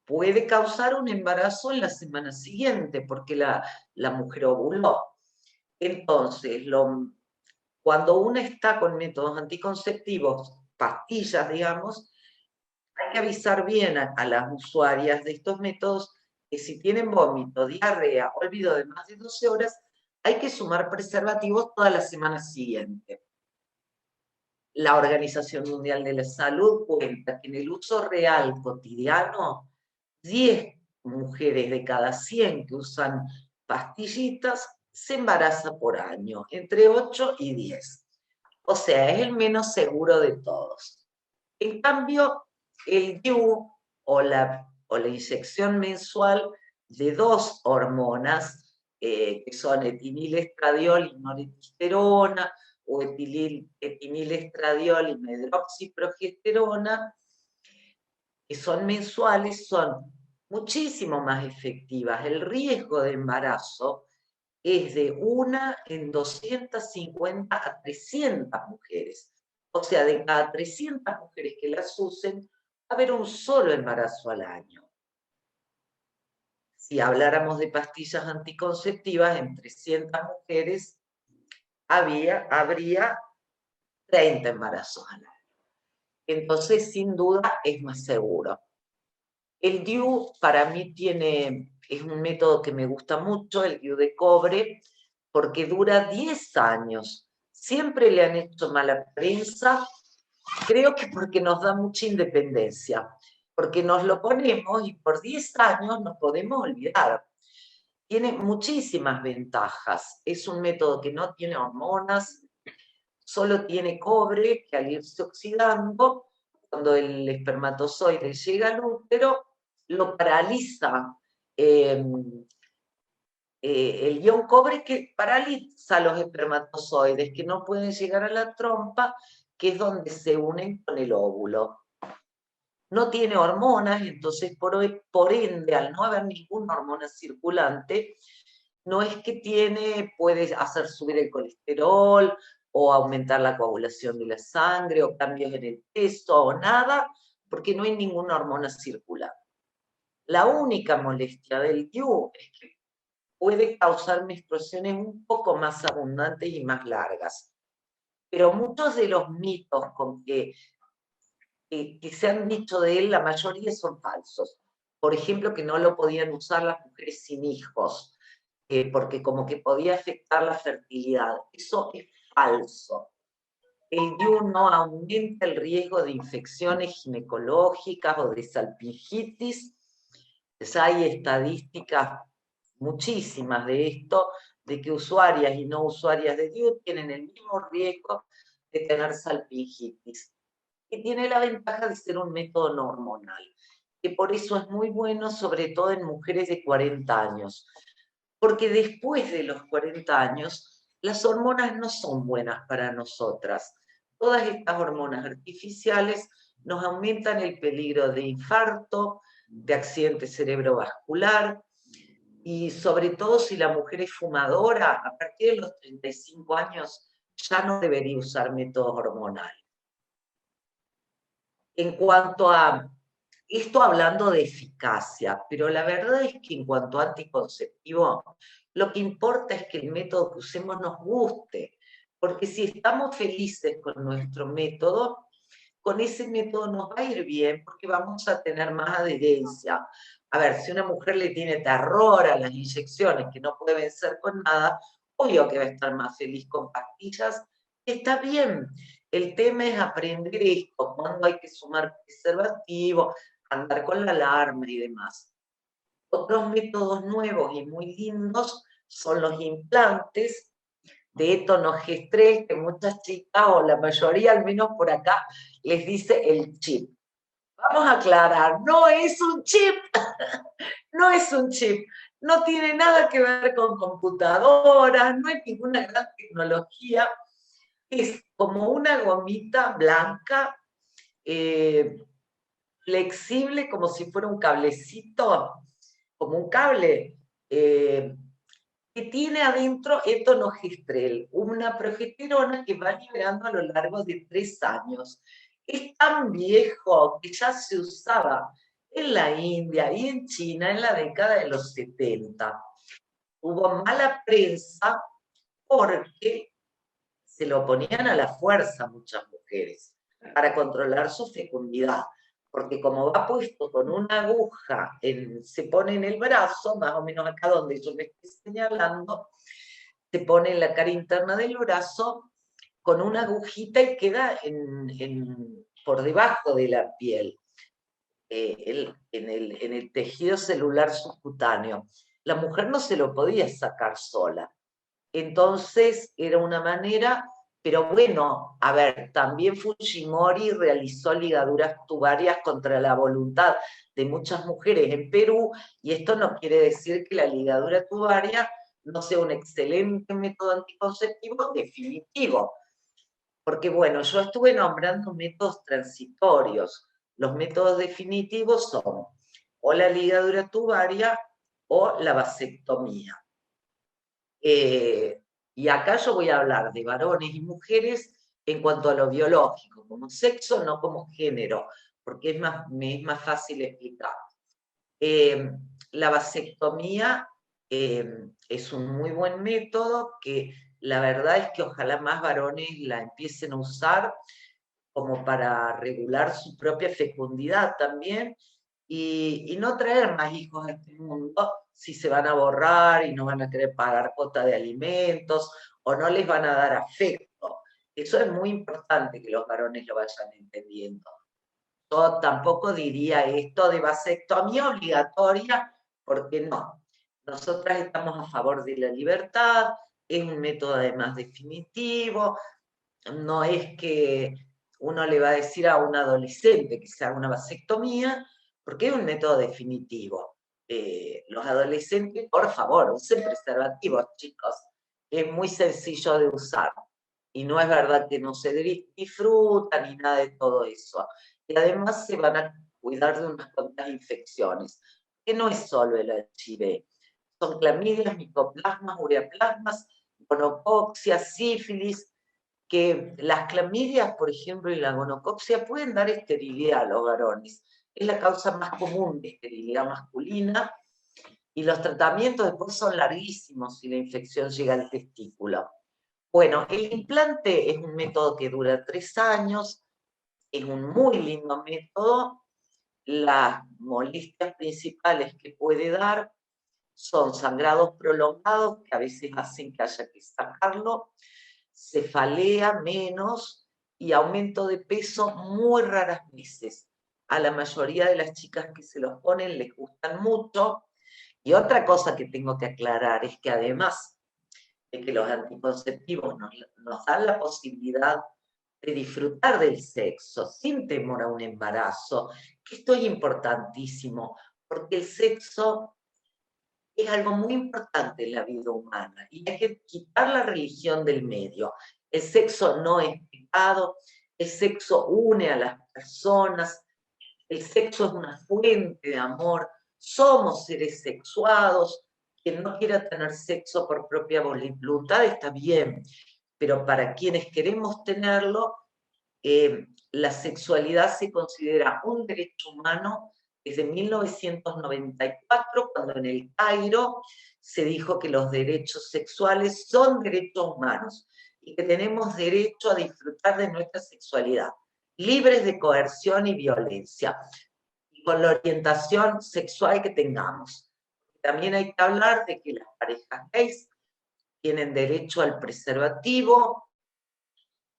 puede causar un embarazo en la semana siguiente, porque la mujer ovuló. Entonces, cuando uno está con métodos anticonceptivos, pastillas, digamos, hay que avisar bien a las usuarias de estos métodos que si tienen vómito, diarrea, olvido de más de 12 horas, hay que sumar preservativos toda la semana siguiente. La Organización Mundial de la Salud cuenta que en el uso real cotidiano, 10 mujeres de cada 100 que usan pastillitas se embaraza por año, entre 8 y 10. O sea, es el menos seguro de todos. En cambio, el DIU o la inyección mensual de 2 hormonas, que son etinilestradiol y noritestosterona, o etinilestradiol y medroxiprogesterona, que son mensuales, son muchísimo más efectivas. El riesgo de embarazo es de 1 en 250 a 300 mujeres. O sea, de cada 300 mujeres que las usen, a haber un solo embarazo al año. Si habláramos de pastillas anticonceptivas, en 300 mujeres habría 30 embarazos al año. Entonces, sin duda, es más seguro. El DIU para mí es un método que me gusta mucho, el DIU de cobre, porque dura 10 años. Siempre le han hecho mala prensa, creo que porque nos da mucha independencia, porque nos lo ponemos y por 10 años nos podemos olvidar. Tiene muchísimas ventajas. Es un método que no tiene hormonas, solo tiene cobre que al irse oxidando, cuando el espermatozoide llega al útero, lo paraliza. El ion cobre que paraliza los espermatozoides, que no pueden llegar a la trompa, que es donde se unen con el óvulo. No tiene hormonas, entonces por ende, al no haber ninguna hormona circulante, no es que puede hacer subir el colesterol, o aumentar la coagulación de la sangre, o cambios en el peso, o nada, porque no hay ninguna hormona circulante. La única molestia del DIU es que puede causar menstruaciones un poco más abundantes y más largas. Pero muchos de los mitos que se han dicho de él, la mayoría son falsos. Por ejemplo, que no lo podían usar las mujeres sin hijos, porque como que podía afectar la fertilidad. Eso es falso. El DIU no aumenta el riesgo de infecciones ginecológicas o de salpingitis. Ya hay estadísticas muchísimas de esto, de que usuarias y no usuarias de DIU tienen el mismo riesgo de tener salpingitis. Y tiene la ventaja de ser un método no hormonal, que por eso es muy bueno, sobre todo en mujeres de 40 años. Porque después de los 40 años, las hormonas no son buenas para nosotras. Todas estas hormonas artificiales nos aumentan el peligro de infarto, de accidente cerebrovascular, y sobre todo si la mujer es fumadora, a partir de los 35 años ya no debería usar métodos hormonales. En cuanto a esto, hablando de eficacia, pero la verdad es que en cuanto a anticonceptivo, lo que importa es que el método que usemos nos guste, porque si estamos felices con nuestro método, con ese método nos va a ir bien, porque vamos a tener más adherencia. A ver, si una mujer le tiene terror a las inyecciones, que no puede vencer con nada, obvio que va a estar más feliz con pastillas, está bien. El tema es aprender esto, cuando hay que sumar preservativo, andar con la alarma y demás. Otros métodos nuevos y muy lindos son los implantes de etonogestrel, que muchas chicas, o la mayoría al menos por acá, les dice el chip. Vamos a aclarar, no es un chip, no es un chip, no tiene nada que ver con computadoras, no hay ninguna gran tecnología, es como una gomita blanca, flexible, como si fuera un cablecito, como un cable, que tiene adentro etonogestrel, una progesterona que va liberando a lo largo de 3 años. Es tan viejo que ya se usaba en la India y en China en la década de los 70. Hubo mala prensa porque se lo ponían a la fuerza muchas mujeres para controlar su fecundidad, porque como va puesto con una aguja, se pone en el brazo, más o menos acá donde yo me estoy señalando, se pone en la cara interna del brazo con una agujita y queda por debajo de la piel, en el tejido celular subcutáneo. La mujer no se lo podía sacar sola. Entonces era una manera, pero bueno, a ver, también Fujimori realizó ligaduras tubarias contra la voluntad de muchas mujeres en Perú, y esto no quiere decir que la ligadura tubaria no sea un excelente método anticonceptivo definitivo. Porque bueno, yo estuve nombrando métodos transitorios. Los métodos definitivos son o la ligadura tubaria o la vasectomía. Y acá yo voy a hablar de varones y mujeres en cuanto a lo biológico, como sexo, no como género, porque me es más fácil explicar. La vasectomía es un muy buen método que la verdad es que ojalá más varones la empiecen a usar como para regular su propia fecundidad también y no traer más hijos a este mundo si se van a borrar y no van a querer pagar cuota de alimentos o no les van a dar afecto. Eso es muy importante que los varones lo vayan entendiendo. Yo tampoco diría esto de vasectomía obligatoria, porque no. Nosotras estamos a favor de la libertad, es un método además definitivo, no es que uno le va a decir a un adolescente que se haga una vasectomía, porque es un método definitivo. Los adolescentes, por favor, usen preservativos, chicos. Es muy sencillo de usar. Y no es verdad que no se disfruta ni nada de todo eso. Y además se van a cuidar de unas cuantas infecciones, que no es solo el HIV. Son clamidias, micoplasmas, ureaplasmas, gonocoxia, sífilis, que las clamidias, por ejemplo, y la gonocoxia pueden dar esterilidad a los varones. Es la causa más común de esterilidad masculina y los tratamientos después son larguísimos si la infección llega al testículo. Bueno, el implante es un método que dura 3 años, es un muy lindo método. Las molestias principales que puede dar son sangrados prolongados, que a veces hacen que haya que sacarlo, cefalea menos y aumento de peso muy raras veces. A la mayoría de las chicas que se los ponen les gustan mucho. Y otra cosa que tengo que aclarar es que además de que los anticonceptivos nos dan la posibilidad de disfrutar del sexo sin temor a un embarazo, que esto es importantísimo, porque el sexo es algo muy importante en la vida humana y hay que quitar la religión del medio. El sexo no es pecado, el sexo une a las personas, el sexo es una fuente de amor, somos seres sexuados, quien no quiera tener sexo por propia voluntad está bien, pero para quienes queremos tenerlo, la sexualidad se considera un derecho humano desde 1994, cuando en el Cairo se dijo que los derechos sexuales son derechos humanos y que tenemos derecho a disfrutar de nuestra sexualidad, libres de coerción y violencia, y con la orientación sexual que tengamos. También hay que hablar de que las parejas gays tienen derecho al preservativo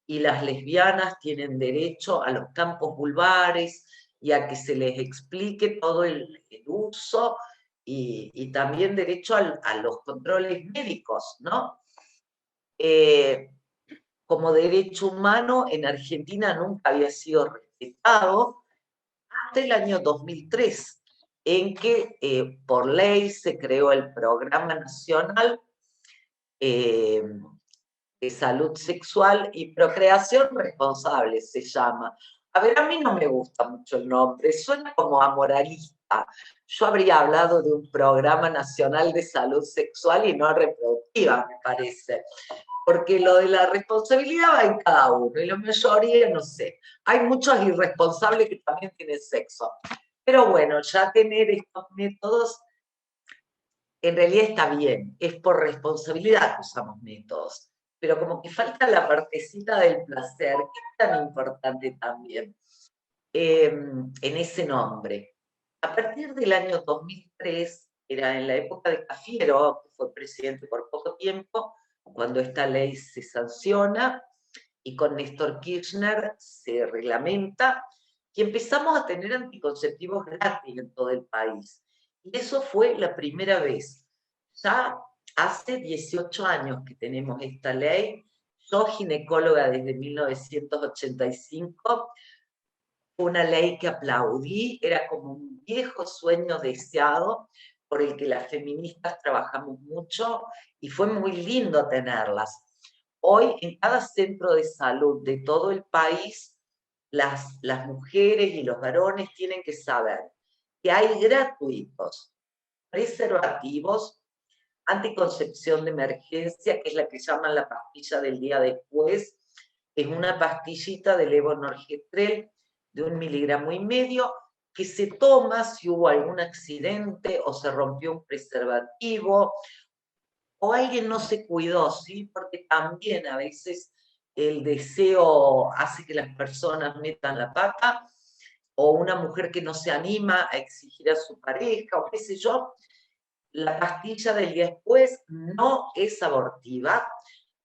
y las lesbianas tienen derecho a los campos vulvares y a que se les explique todo el uso y también derecho a los controles médicos, ¿no? Como derecho humano en Argentina nunca había sido respetado hasta el año 2003, en que por ley se creó el Programa Nacional de Salud Sexual y Procreación Responsable, se llama. A ver, a mí no me gusta mucho el nombre, suena como amoralista. Yo habría hablado de un Programa Nacional de Salud Sexual y no reproductiva, me parece. Porque lo de la responsabilidad va en cada uno, y la mayoría, no sé. Hay muchos irresponsables que también tienen sexo. Pero bueno, ya tener estos métodos, en realidad está bien, es por responsabilidad que usamos métodos. Pero como que falta la partecita del placer, que es tan importante también en ese nombre. A partir del año 2003, era en la época de Cafiero, que fue presidente por poco tiempo, cuando esta ley se sanciona, y con Néstor Kirchner se reglamenta, y empezamos a tener anticonceptivos gratis en todo el país. Y eso fue la primera vez. Ya hace 18 años que tenemos esta ley. Yo, ginecóloga desde 1985, fue una ley que aplaudí, era como un viejo sueño deseado por el que las feministas trabajamos mucho y fue muy lindo tenerlas. Hoy en cada centro de salud de todo el país, las mujeres y los varones tienen que saber que hay gratuitos preservativos, anticoncepción de emergencia, que es la que llaman la pastilla del día después, es una pastillita de levonorgestrel de 1,5 miligramos, que se toma si hubo algún accidente o se rompió un preservativo o alguien no se cuidó, ¿sí? Porque también a veces el deseo hace que las personas metan la pata, o una mujer que no se anima a exigir a su pareja, o qué sé yo. La pastilla del día después no es abortiva,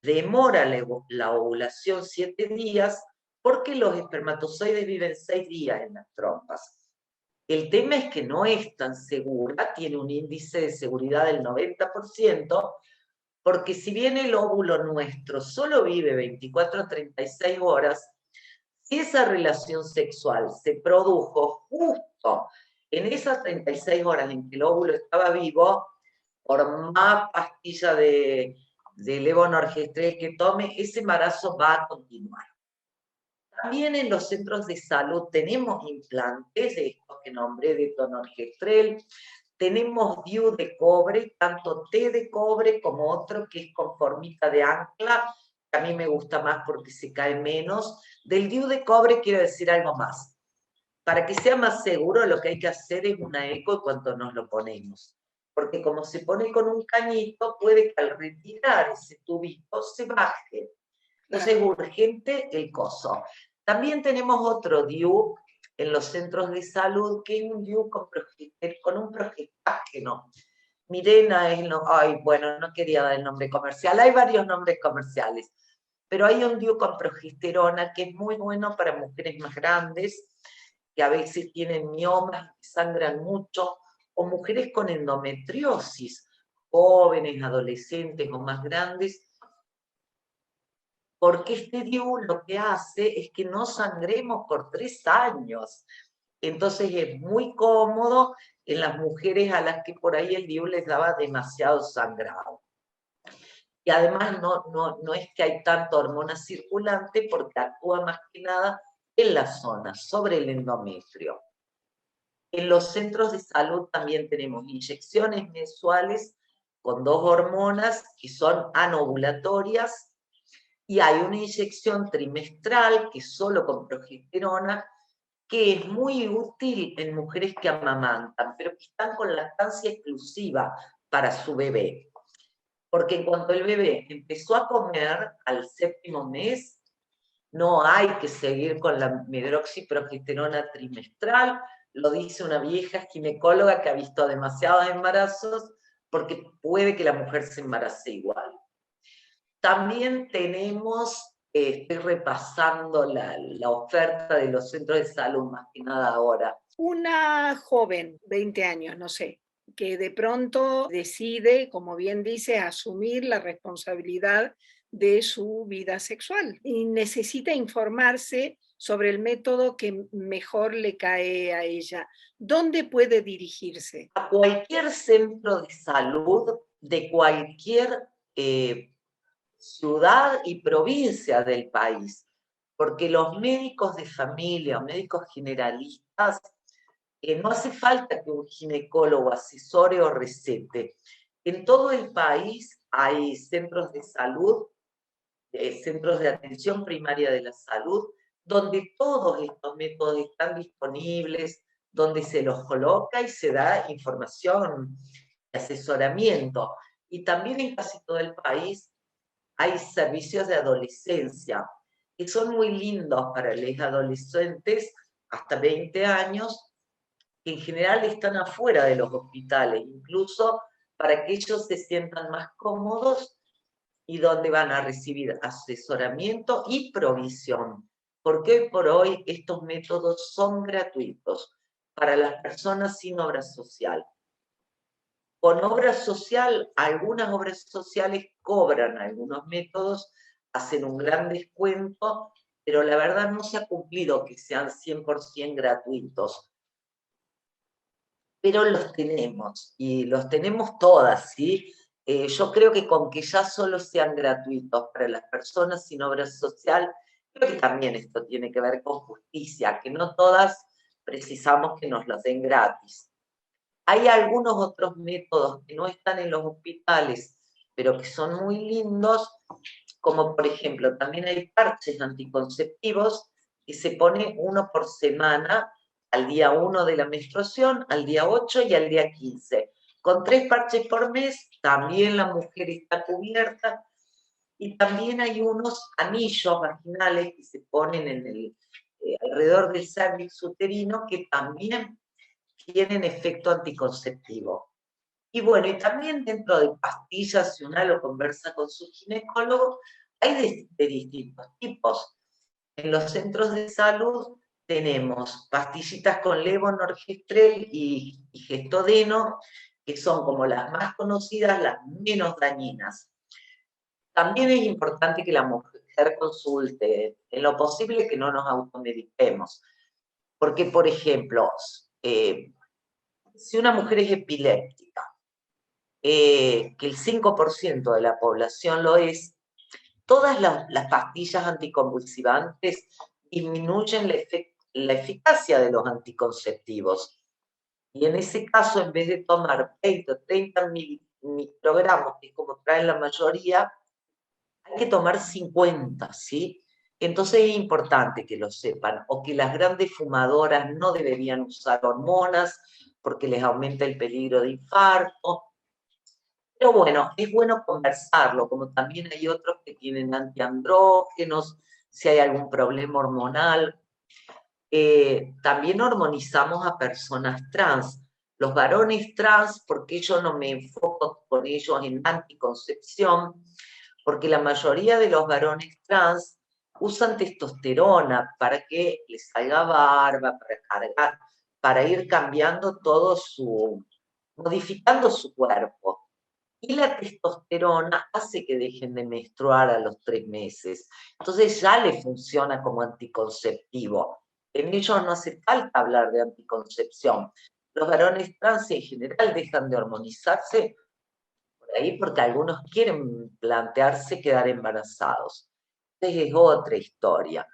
demora la ovulación 7 días, porque los espermatozoides viven 6 días en las trompas. El tema es que no es tan segura, tiene un índice de seguridad del 90%, porque si bien el óvulo nuestro solo vive 24 a 36 horas, si esa relación sexual se produjo justo en esas 36 horas en que el óvulo estaba vivo, por más pastilla de levonorgestrel que tome, ese embarazo va a continuar. También en los centros de salud tenemos implantes de estos que nombré de tonorgestrel, tenemos DIU de cobre, tanto té de cobre como otro que es con formita de ancla, que a mí me gusta más porque se cae menos. Del DIU de cobre quiero decir algo más. Para que sea más seguro, lo que hay que hacer es una eco cuando nos lo ponemos. Porque como se pone con un cañito, puede que al retirar ese tubito se baje. Entonces es urgente el coso. También tenemos otro DIU en los centros de salud, que es un DIU con un progestágeno. Mirena es bueno, no quería dar el nombre comercial, hay varios nombres comerciales, pero hay un DIU con progesterona que es muy bueno para mujeres más grandes, que a veces tienen miomas, que sangran mucho, o mujeres con endometriosis, jóvenes, adolescentes o más grandes, porque este DIU lo que hace es que no sangremos por 3 años. Entonces es muy cómodo en las mujeres a las que por ahí el DIU les daba demasiado sangrado. Y además no es que hay tanta hormona circulante porque actúa más que nada en la zona, sobre el endometrio. En los centros de salud también tenemos inyecciones mensuales con 2 hormonas que son anovulatorias, y hay una inyección trimestral que es solo con progesterona, que es muy útil en mujeres que amamantan, pero que están con lactancia exclusiva para su bebé. Porque en cuanto el bebé empezó a comer al 7º mes, no hay que seguir con la medroxiprogesterona trimestral, lo dice una vieja ginecóloga que ha visto demasiados embarazos, porque puede que la mujer se embarace igual. También tenemos, estoy repasando la oferta de los centros de salud, más que nada ahora. Una joven, 20 años, no sé, que de pronto decide, como bien dice, asumir la responsabilidad de su vida sexual y necesita informarse sobre el método que mejor le cae a ella. ¿Dónde puede dirigirse? A cualquier centro de salud de cualquier ciudad y provincia del país, porque los médicos de familia o médicos generalistas, no hace falta que un ginecólogo asesore o recete. En todo el país hay centros de salud, centros de atención primaria de la salud, donde todos estos métodos están disponibles, donde se los coloca y se da información, asesoramiento. Y también en casi todo el país hay servicios de adolescencia, que son muy lindos para los adolescentes hasta 20 años, que en general están afuera de los hospitales, incluso para que ellos se sientan más cómodos y donde van a recibir asesoramiento y provisión. Porque hoy por hoy estos métodos son gratuitos para las personas sin obra social. Con obra social, algunas obras sociales cobran algunos métodos, hacen un gran descuento, pero la verdad no se ha cumplido que sean 100% gratuitos. Pero los tenemos, y los tenemos todas, ¿sí? Yo creo que con que ya solo sean gratuitos para las personas sin obra social, creo que también esto tiene que ver con justicia, que no todas precisamos que nos los den gratis. Hay algunos otros métodos que no están en los hospitales, pero que son muy lindos, como por ejemplo, también hay parches anticonceptivos y se pone uno por semana, al día 1 de la menstruación, al día 8 y al día 15. Con 3 parches por mes, también la mujer está cubierta. Y también hay unos anillos vaginales que se ponen en alrededor del cervix uterino que también tienen efecto anticonceptivo. Y bueno, y también dentro de pastillas, si uno lo conversa con su ginecólogo, hay de distintos tipos. En los centros de salud tenemos pastillitas con levonorgestrel y gestodeno, que son como las más conocidas, las menos dañinas. También es importante que la mujer consulte, en lo posible que no nos automediquemos. Porque, por ejemplo, si una mujer es epiléptica, que el 5% de la población lo es, todas las pastillas anticonvulsivantes disminuyen la eficacia de los anticonceptivos. Y en ese caso, en vez de tomar 20 o 30 microgramos, que es como traen la mayoría, hay que tomar 50, ¿sí? Entonces es importante que lo sepan, o que las grandes fumadoras no deberían usar hormonas porque les aumenta el peligro de infarto. Pero bueno, es bueno conversarlo, como también hay otros que tienen antiandrógenos, si hay algún problema hormonal. También hormonizamos a personas trans. Los varones trans, porque yo no me enfoco con ellos en anticoncepción, porque la mayoría de los varones trans usan testosterona para que les salga barba, para cargar, para ir cambiando todo modificando su cuerpo. Y la testosterona hace que dejen de menstruar a los 3 meses. Entonces ya le funciona como anticonceptivo. En ellos no hace falta hablar de anticoncepción. Los varones trans en general dejan de hormonizarse por ahí porque algunos quieren plantearse quedar embarazados. Entonces es otra historia.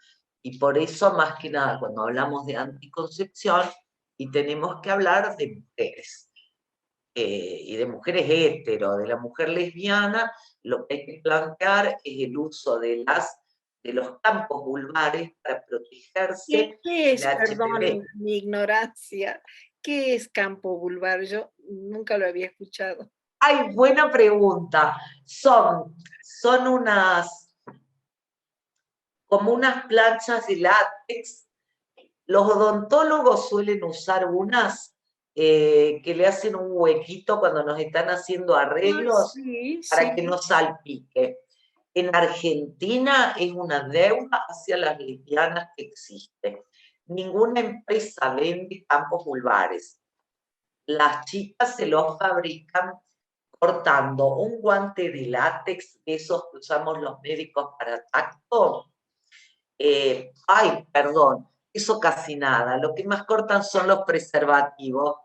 Y por eso, más que nada, cuando hablamos de anticoncepción, y tenemos que hablar de mujeres. Y de mujeres hetero, de la mujer lesbiana, lo que hay que plantear es el uso de los campos vulvares para protegerse. ¿Qué es, del perdón, HPV. mi ignorancia, qué es campo vulvar? Yo nunca lo había escuchado. Ay, buena pregunta. Son como unas planchas de látex. Los odontólogos suelen usar unas que le hacen un huequito cuando nos están haciendo arreglos para que no salpique. En Argentina es una deuda hacia las lesbianas que existe. Ninguna empresa vende campos vulvares. Las chicas se los fabrican cortando un guante de látex, esos que usamos los médicos para tacto. Eso casi nada. Lo que más cortan son los preservativos.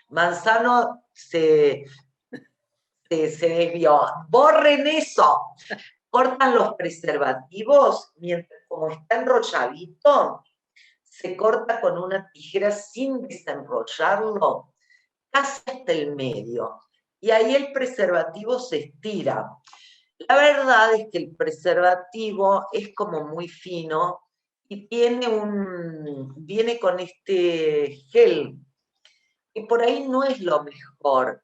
Manzano se desvió. ¡Borren eso! Cortan los preservativos, mientras como está enrolladito, se corta con una tijera sin desenrollarlo, casi hasta el medio. Y ahí el preservativo se estira. La verdad es que el preservativo es como muy fino y viene con este gel, que por ahí no es lo mejor.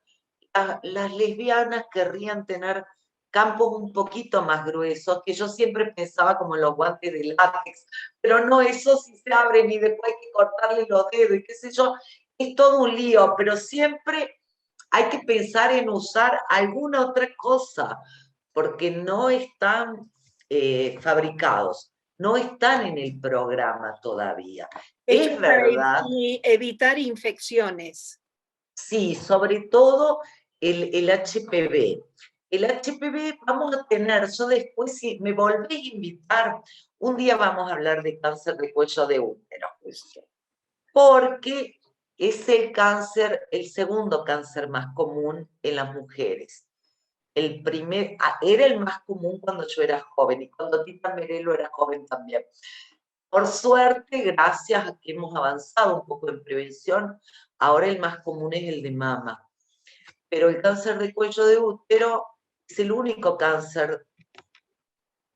Las lesbianas querrían tener campos un poquito más gruesos, que yo siempre pensaba como en los guantes de látex, pero no, eso sí se abren y después hay que cortarle los dedos y qué sé yo, es todo un lío, pero siempre hay que pensar en usar alguna otra cosa, porque no están fabricados, no están en el programa todavía. Es verdad. Y evitar infecciones. Sí, sobre todo el HPV. El HPV vamos a tener, yo después, si me volvés a invitar, un día vamos a hablar de cáncer de cuello de útero, porque es el segundo cáncer más común en las mujeres. Era el más común cuando yo era joven, y cuando Tita Merelo era joven también. Por suerte, gracias a que hemos avanzado un poco en prevención, ahora el más común es el de mama. Pero el cáncer de cuello de útero es el único cáncer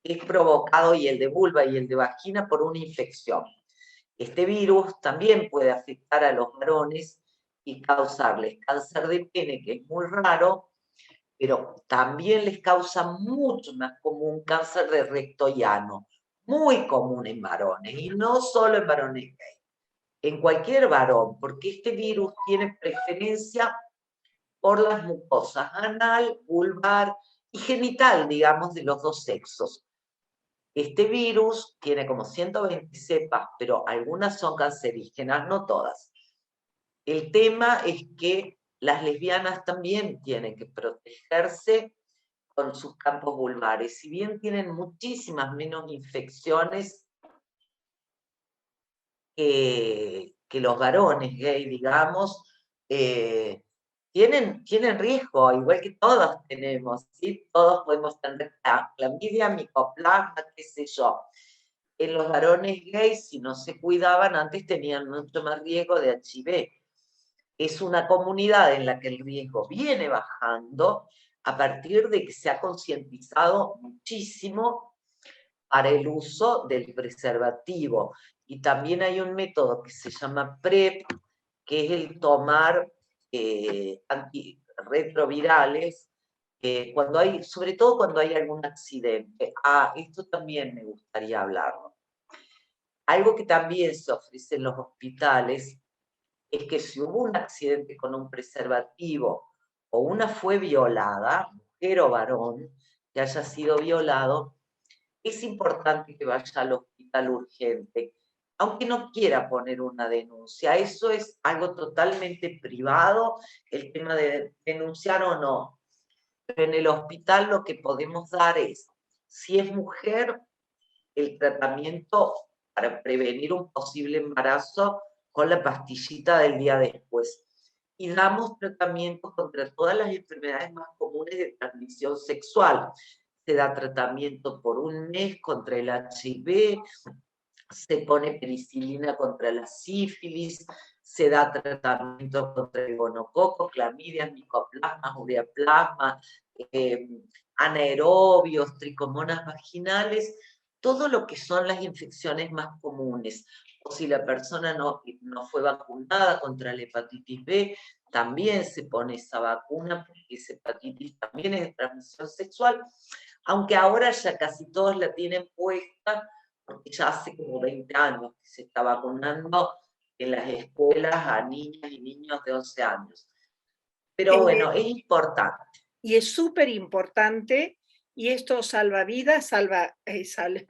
es provocado, y el de vulva y el de vagina, por una infección. Este virus también puede afectar a los varones y causarles cáncer de pene, que es muy raro, pero también les causa mucho más común cáncer de recto y ano, muy común en varones, y no solo en varones gay, en cualquier varón, porque este virus tiene preferencia por las mucosas anal, vulvar y genital, digamos, de los dos sexos. Este virus tiene como 120 cepas, pero algunas son cancerígenas, no todas. El tema es que las lesbianas también tienen que protegerse con sus campos vulvares. Si bien tienen muchísimas menos infecciones que los varones gay, digamos, tienen riesgo, igual que todos tenemos, ¿sí? Todos podemos tener clamidia, micoplasma, qué sé yo. En los varones gays, si no se cuidaban, antes tenían mucho más riesgo de HIV. Es una comunidad en la que el riesgo viene bajando a partir de que se ha concientizado muchísimo para el uso del preservativo. Y también hay un método que se llama PrEP, que es el tomar antirretrovirales, cuando hay, sobre todo cuando hay algún accidente. Esto también me gustaría hablarlo. Algo que también se ofrece en los hospitales es que si hubo un accidente con un preservativo o una fue violada, mujer o varón, que haya sido violado, es importante que vaya al hospital urgente, aunque no quiera poner una denuncia. Eso es algo totalmente privado, el tema de denunciar o no. Pero en el hospital lo que podemos dar es, si es mujer, el tratamiento para prevenir un posible embarazo con la pastillita del día después. Y damos tratamiento contra todas las enfermedades más comunes de transmisión sexual. Se da tratamiento por un mes contra el HIV, se pone penicilina contra la sífilis, se da tratamiento contra el gonococo, clamidias, micoplasmas, ureaplasma, anaerobios, tricomonas vaginales, todo lo que son las infecciones más comunes. O si la persona no fue vacunada contra la hepatitis B, también se pone esa vacuna, porque esa hepatitis también es de transmisión sexual, aunque ahora ya casi todos la tienen puesta, porque ya hace como 20 años que se está vacunando en las escuelas a niñas y niños de 11 años. Pero bueno, es importante. Y es súper importante, y esto salva vidas, salva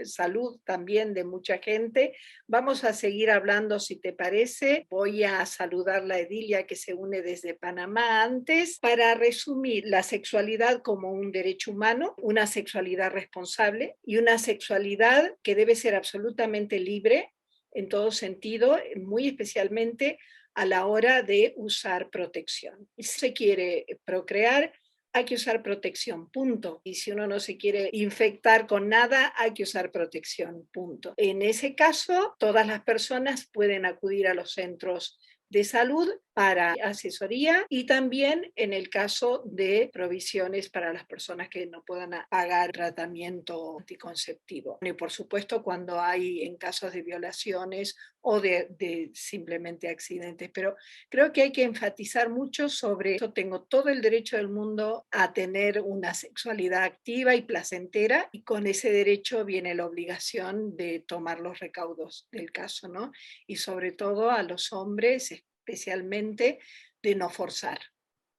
salud también de mucha gente. Vamos a seguir hablando, si te parece. Voy a saludar a Edilia, que se une desde Panamá antes, para resumir la sexualidad como un derecho humano, una sexualidad responsable y una sexualidad que debe ser absolutamente libre en todo sentido, muy especialmente a la hora de usar protección. Si se quiere procrear, hay que usar protección, punto. Y si uno no se quiere infectar con nada, hay que usar protección, punto. En ese caso, todas las personas pueden acudir a los centros de salud para asesoría, y también en el caso de provisiones para las personas que no puedan pagar tratamiento anticonceptivo. Y por supuesto, cuando hay en casos de violaciones o de simplemente accidentes. Pero creo que hay que enfatizar mucho sobre eso. Tengo todo el derecho del mundo a tener una sexualidad activa y placentera, y con ese derecho viene la obligación de tomar los recaudos del caso, ¿no? Y sobre todo a los hombres, especialmente, de no forzar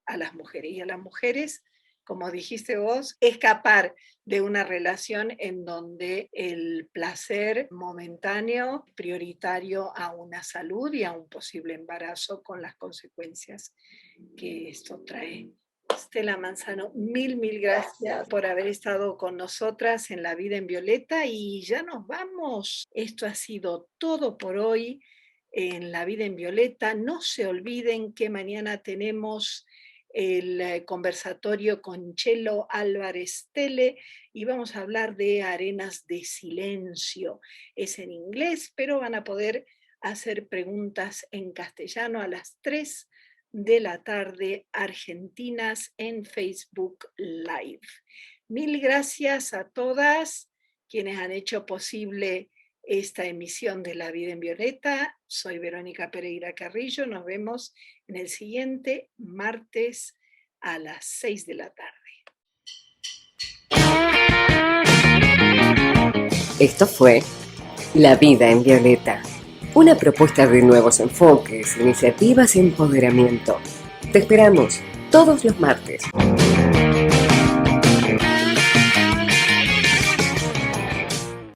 a las mujeres. Y a las mujeres, como dijiste vos, escapar de una relación en donde el placer momentáneo es prioritario a una salud y a un posible embarazo, con las consecuencias que esto trae. Estela Manzano, mil gracias por haber estado con nosotras en La Vida en Violeta, y ya nos vamos. Esto ha sido todo por hoy en La Vida en Violeta. No se olviden que mañana tenemos el conversatorio con Chelo Álvarez Tele, y vamos a hablar de arenas de silencio. Es en inglés, pero van a poder hacer preguntas en castellano a las 3 de la tarde argentinas en Facebook Live. Mil gracias a todas quienes han hecho posible esta emisión de La Vida en Violeta. Soy Verónica Pereira Carrillo. Nos vemos en el siguiente martes a las 6 de la tarde. Esto fue La Vida en Violeta, una propuesta de nuevos enfoques, iniciativas y empoderamiento. Te esperamos todos los martes.